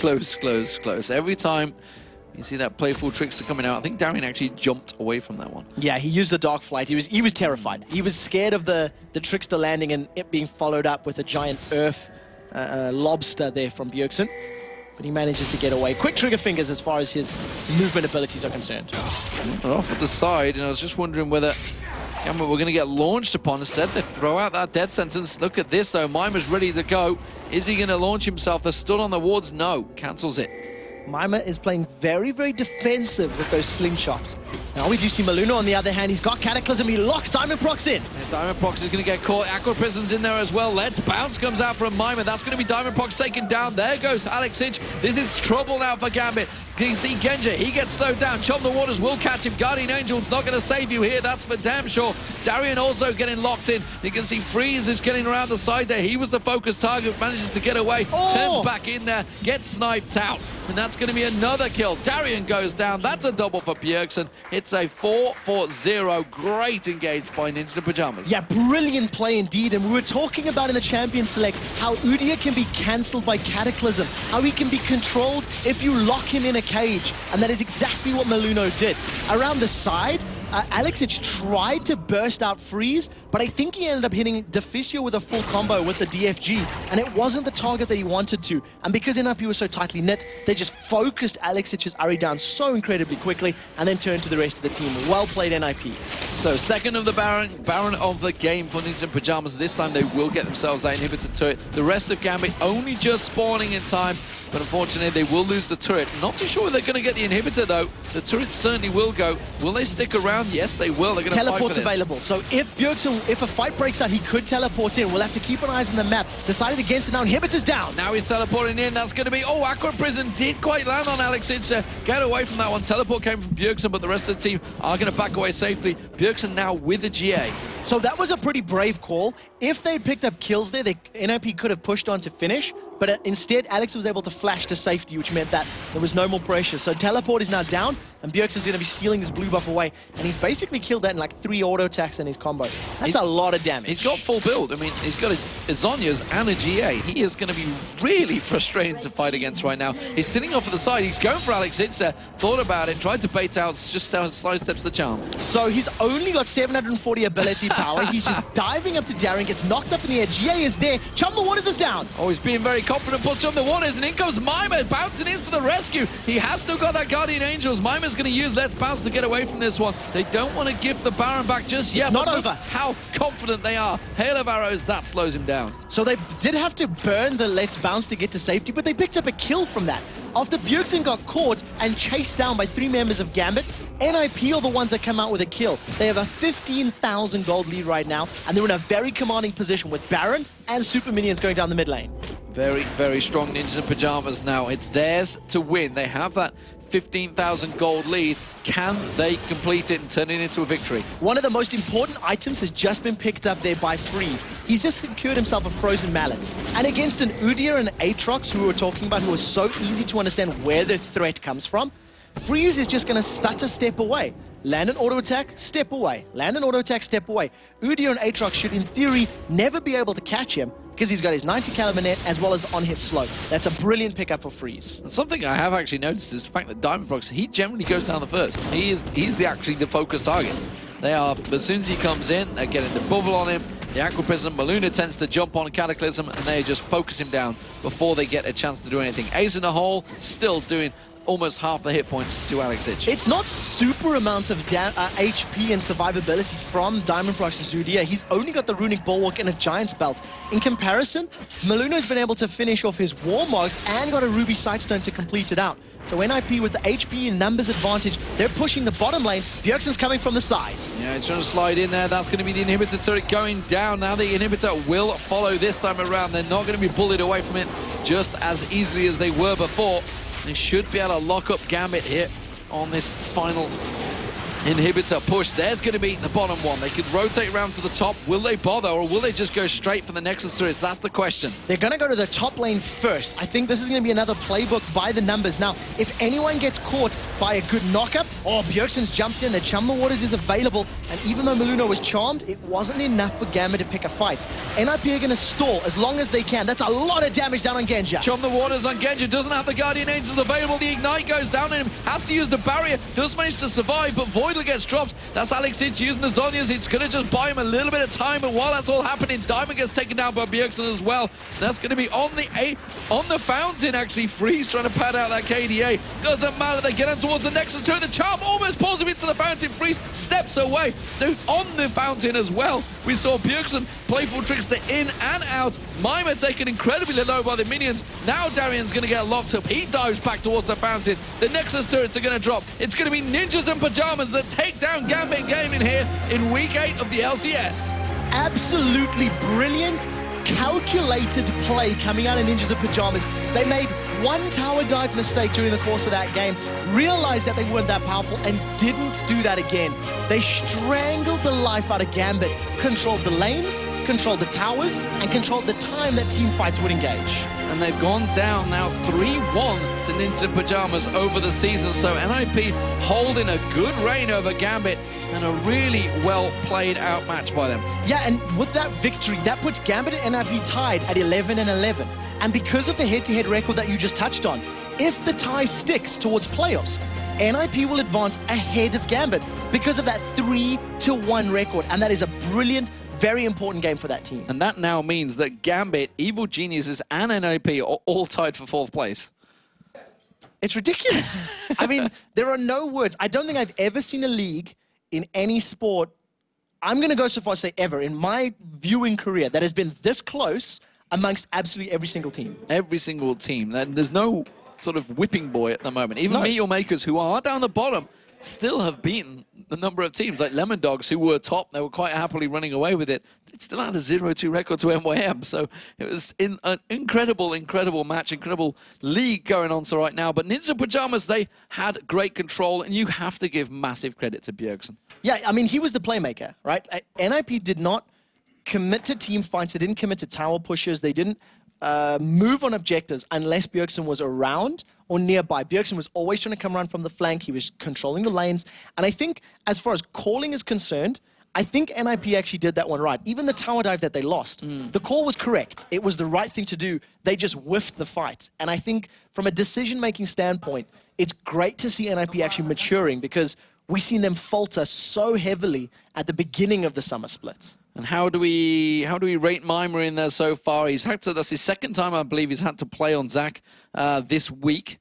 Close. Every time you see that playful trickster coming out, I think Darien actually jumped away from that one. Yeah, he used the Dark Flight. He was terrified. He was scared of the trickster landing and it being followed up with a giant earth lobster there from Bjergsen. But he manages to get away. Quick trigger fingers as far as his movement abilities are concerned.
Off at the side, and I was just wondering whether Gambit were going to get launched upon. Instead, they throw out that death sentence. Look at this, though. Mimer's ready to go. Is he going to launch himself? They're stood on the wards. No. Cancels it.
Mimer is playing very, very defensive with those slingshots. Now we do see Malunoo on the other hand. He's got Cataclysm. He locks Diamondprox in.
And Diamondprox is going to get caught. Aqua Prism's in there as well. Let's Bounce comes out from Mimer. That's going to be Diamondprox taken down. There goes Alex Hinch. This is trouble now for Gambit. You see Genja, he gets slowed down. Chum the Waters will catch him. Guardian Angel's not going to save you here. That's for damn sure. Darien also getting locked in. You can see Fizz is getting around the side there. He was the focus target, manages to get away. Turns back in there, gets sniped out. And that's going to be another kill. Darien goes down. That's a double for Bjergsen. It's a 4-0. Great engaged by Ninjas and Pyjamas.
Yeah, brilliant play indeed. And we were talking about in the Champion Select how Udyr can be cancelled by Cataclysm, how he can be controlled if you lock him in a cage. And that is exactly what Malunoo did. Around the side, Alexic tried to burst out Freeze, but I think he ended up hitting Deficio with a full combo with the DFG, and it wasn't the target that he wanted to. And because NiP was so tightly knit, they just focused Alexic's Ahri down so incredibly quickly, and then turned to the rest of the team. Well played, NiP.
So second of the Baron of the game for Ninjas in Pyjamas. This time they will get themselves that inhibitor turret. The rest of Gambit only just spawning in time, but unfortunately they will lose the turret. Not too sure they're going to get the inhibitor though. The turret certainly will go. Will they stick around? Yes, they will. They're going to fight for
Teleport's
this.
available. So if Bjergsen, if a fight breaks out, he could teleport in. We'll have to keep an eye on the map. Decided against it now. Inhibitor's down.
Now he's teleporting in. That's going to be... Oh, Aqua Prison did quite land on Alexic. Get away from that one. Teleport came from Bjergsen, but the rest of the team are going to back away safely. Bjergsen now with the GA.
So that was a pretty brave call. If they'd picked up kills there, NiP could have pushed on to finish. But instead, Alex was able to flash to safety, which meant that there was no more pressure. So teleport is now down, and Bjergsen's going to be stealing this blue buff away. And he's basically killed that in like 3 auto attacks in his combo. That's a lot of damage.
He's got full build. I mean, he's got a Zhonya's and a GA. He is going to be really frustrating to fight against right now. He's sitting off to the side. He's going for Alex Hitzer. Thought about it, tried to bait out, just sidesteps the charm.
So he's only got 740 ability power. He's just diving up to Darien, gets knocked up in the air. GA is there. Chum the Waters is down.
Oh, he's being very confident. Puts on the Waters, and in comes Mimer, bouncing in for the rescue. He has still got that Guardian Angels. Mimer's going to use Let's Bounce to get away from this one. They don't want to give the Baron back just yet.
It's not over.
How confident they are. Hail of arrows, that slows him down.
So they did have to burn the Let's Bounce to get to safety, but they picked up a kill from that. After Bjergsen got caught and chased down by 3 members of Gambit, NiP are the ones that come out with a kill. They have a 15,000 gold lead right now, and they're in a very commanding position with Baron and Super Minions going down the mid lane.
Very, very strong Ninjas in Pyjamas now. It's theirs to win. They have that 15,000 gold lead. Can they complete it and turn it into a victory?
One of the most important items has just been picked up there by Freeze. He's just secured himself a frozen mallet. And against an Udyr and Aatrox, who we were talking about, who are so easy to understand where the threat comes from, Freeze is just going to stutter step away. Land an auto attack, step away. Land an auto attack, step away. Udyr and Aatrox should, in theory, never be able to catch him because he's got his 90 caliber net as well as the on-hit slow. That's a brilliant pickup for Freeze.
Something I have actually noticed is the fact that Diamondprox, he generally goes down the first. He's actually the focus target. They are, as soon as he comes in, they're getting the bubble on him. The Aqua Prism, Malunoo tends to jump on Cataclysm, and they just focus him down before they get a chance to do anything. Ace in the hole, still doing almost half the hit points to Alexic.
It's not super amounts of HP and survivability from Diamondprox's Udyr. He's only got the Runic Bulwark and a Giant's Belt. In comparison, Malunoo's been able to finish off his Warmogs and got a Ruby Sightstone to complete it out. So NiP with the HP and numbers advantage, they're pushing the bottom lane. Bjergsen's coming from the side.
Yeah, he's trying to slide in there. That's going to be the inhibitor turret going down. Now the inhibitor will follow this time around. They're not going to be bullied away from it just as easily as they were before. They should be able to lock up Gambit here on this final inhibitor push. There's going to be the bottom one. They could rotate around to the top. Will they bother, or will they just go straight for the Nexus turrets? That's the question.
They're going to go to the top lane first. I think this is going to be another playbook by the numbers. Now, if anyone gets caught by a good knockup, Bjergsen's jumped in, the Chum the Waters is available, and even though Malunoo was charmed, it wasn't enough for Gambit to pick a fight. NiP are going to stall as long as they can. That's a lot of damage down on Genja.
Chum the Waters on Genja, doesn't have the Guardian Angels available. The Ignite goes down on him, has to use the barrier, does manage to survive, but Voidle gets dropped. That's Alexic using the Zhonya's. It's going to just buy him a little bit of time, and while that's all happening, Diamond gets taken down by Bjergsen as well. That's going to be on the fountain, actually. Freeze trying to pad out that KDA. Doesn't matter, they get on towards the Nexus turret. The charm almost pulls him into the fountain. Freeze steps away. Dude, on the fountain as well. We saw Bjergsen playful tricks the in and out. Mimer taken incredibly low by the minions. Now Darien's going to get locked up. He dives back towards the fountain. The Nexus turrets are going to drop. It's going to be Ninjas in Pyjamas that take down Gambit Gaming here in week 8 of the LCS.
Absolutely brilliant, calculated play coming out of Ninjas in Pyjamas. They made one tower dive mistake during the course of that game, realized that they weren't that powerful, and didn't do that again. They strangled the life out of Gambit, controlled the lanes, controlled the towers, and controlled the time that team fights would engage.
And they've gone down now 3-1 to Ninjas in Pyjamas over the season. So NiP holding a good reign over Gambit, and a really well played out match by them.
Yeah, and with that victory, that puts Gambit and NiP tied at 11-11. And because of the head-to-head record that you just touched on, if the tie sticks towards playoffs, NiP will advance ahead of Gambit because of that 3-1 record, and that is a brilliant, very important game for that team.
And that now means that Gambit, Evil Geniuses, and NiP are all tied for 4th place.
It's ridiculous. I mean, there are no words. I don't think I've ever seen a league in any sport, I'm going to go so far as to say ever, in my viewing career, that has been this close amongst absolutely every single team.
Every single team. There's no sort of whipping boy at the moment. Even Meteor Makers, who are down the bottom, still have beaten a number of teams, like Lemon Dogs, who were top. They were quite happily running away with it. It still had a 0-2 record to NYM, so it was an incredible, incredible match, incredible league going on right now. But Ninja Pyjamas, they had great control, and you have to give massive credit to Bjergsen.
Yeah, I mean, he was the playmaker, right? NiP did not commit to team fights. They didn't commit to tower pushes. They didn't move on objectives unless Bjergsen was around or nearby. Bjergsen was always trying to come around from the flank. He was controlling the lanes. And I think as far as calling is concerned, I think NiP actually did that one right. Even the tower dive that they lost, the call was correct. It was the right thing to do. They just whiffed the fight. And I think from a decision-making standpoint, it's great to see NiP actually maturing, because we've seen them falter so heavily at the beginning of the summer split.
And how do we rate Mimer in there so far? That's his 2nd time, I believe, he's had to play on Zach this week.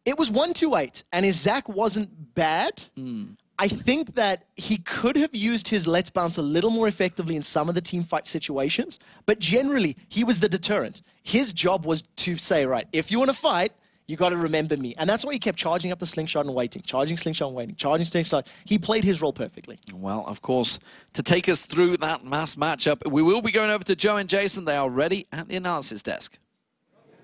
It was 1-2-8, and his Zach wasn't bad. I think that he could have used his Let's Bounce a little more effectively in some of the team fight situations, but generally, he was the deterrent. His job was to say, right, if you want to fight, you got to remember me. And that's why he kept charging up the slingshot and waiting, charging slingshot and waiting, charging slingshot. He played his role perfectly.
Well, of course, to take us through that mass matchup, we will be going over to Joe and Jason. They are ready at the analysis desk.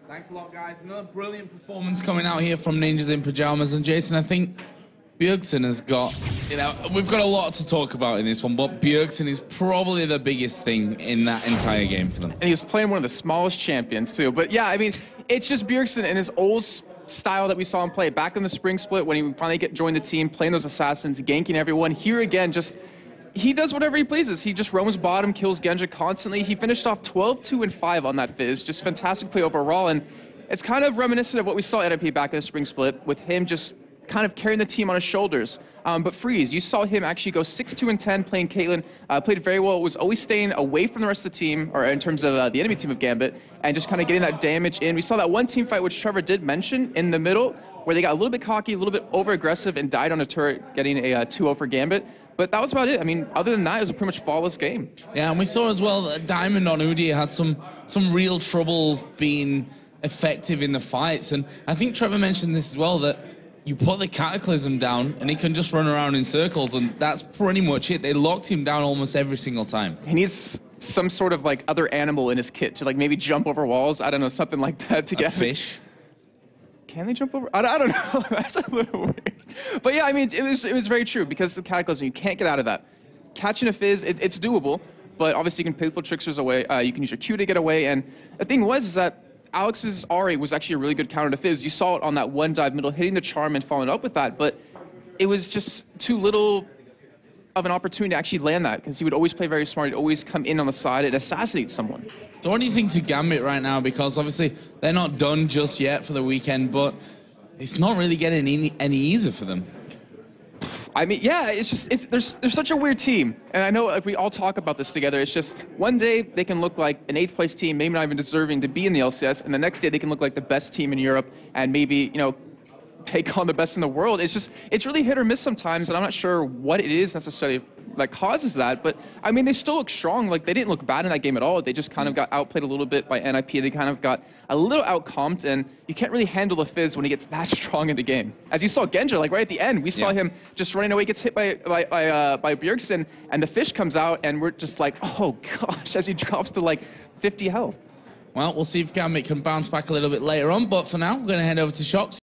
Thanks a lot, guys. Another brilliant performance coming out here from Ninjas in Pyjamas. And Jason, I think Bjergsen has got, we've got a lot to talk about in this one, but Bjergsen is probably the biggest thing in that entire game for them.
And he was playing one of the smallest champions, too. But yeah, I mean, it's just Bjergsen and his old style that we saw him play back in the spring split when he finally joined the team, playing those assassins, ganking everyone. Here again, he does whatever he pleases. He just roams bottom, kills Genja constantly. He finished off 12-2-5 on that Fizz. Just fantastic play overall. And it's kind of reminiscent of what we saw at NiP back in the spring split, with him just kind of carrying the team on his shoulders. But Freeze, you saw him actually go 6-2-10 playing Caitlyn, played very well, was always staying away from the rest of the team, or in terms of the enemy team of Gambit, and just kind of getting that damage in. We saw that one team fight, which Trevor did mention, in the middle, where they got a little bit cocky, a little bit over-aggressive, and died on a turret, getting a 2-0 for Gambit. But that was about it. I mean, other than that, it was a pretty much flawless game.
Yeah, and we saw as well that Diamond on Udyr had some real troubles being effective in the fights. And I think Trevor mentioned this as well, that you put the Cataclysm down and he can just run around in circles, and that's pretty much it. They locked him down almost every single time.
He needs some sort of like other animal in his kit to like maybe jump over walls. I don't know, something like that to get
a fish.
Can they jump over? I don't know. That's a little weird. But yeah, I mean, it was very true, because the Cataclysm, you can't get out of that. Catching a Fizz, it's doable, but obviously you can Faithful Tricksters away. You can use your Q to get away, and the thing is that Alex's Ahri was actually a really good counter to Fizz. You saw it on that one dive middle, hitting the charm and following up with that, but it was just too little of an opportunity to actually land that, because he would always play very smart. He'd always come in on the side and assassinate someone.
So what do you think to Gambit right now? Because obviously they're not done just yet for the weekend, but it's not really getting any easier for them.
I mean, yeah, it's just, they're such a weird team. And I know like we all talk about this together. It's just one day they can look like an 8th place team, maybe not even deserving to be in the LCS, and the next day they can look like the best team in Europe and maybe, you know, take on the best in the world. It's really hit or miss sometimes, and I'm not sure what it is necessarily that causes that. But I mean, they still look strong. Like, they didn't look bad in that game at all. They just kind of got outplayed a little bit by NiP. They kind of got a little outcomped, and you can't really handle the Fizz when he gets that strong in the game. As you saw Genja, like right at the end, we saw him just running away, gets hit by Bjergsen, and the fish comes out, and we're just like, oh gosh, as he drops to like 50 health.
Well, we'll see if Gambit can bounce back a little bit later on, but for now, we're going to head over to Shocks.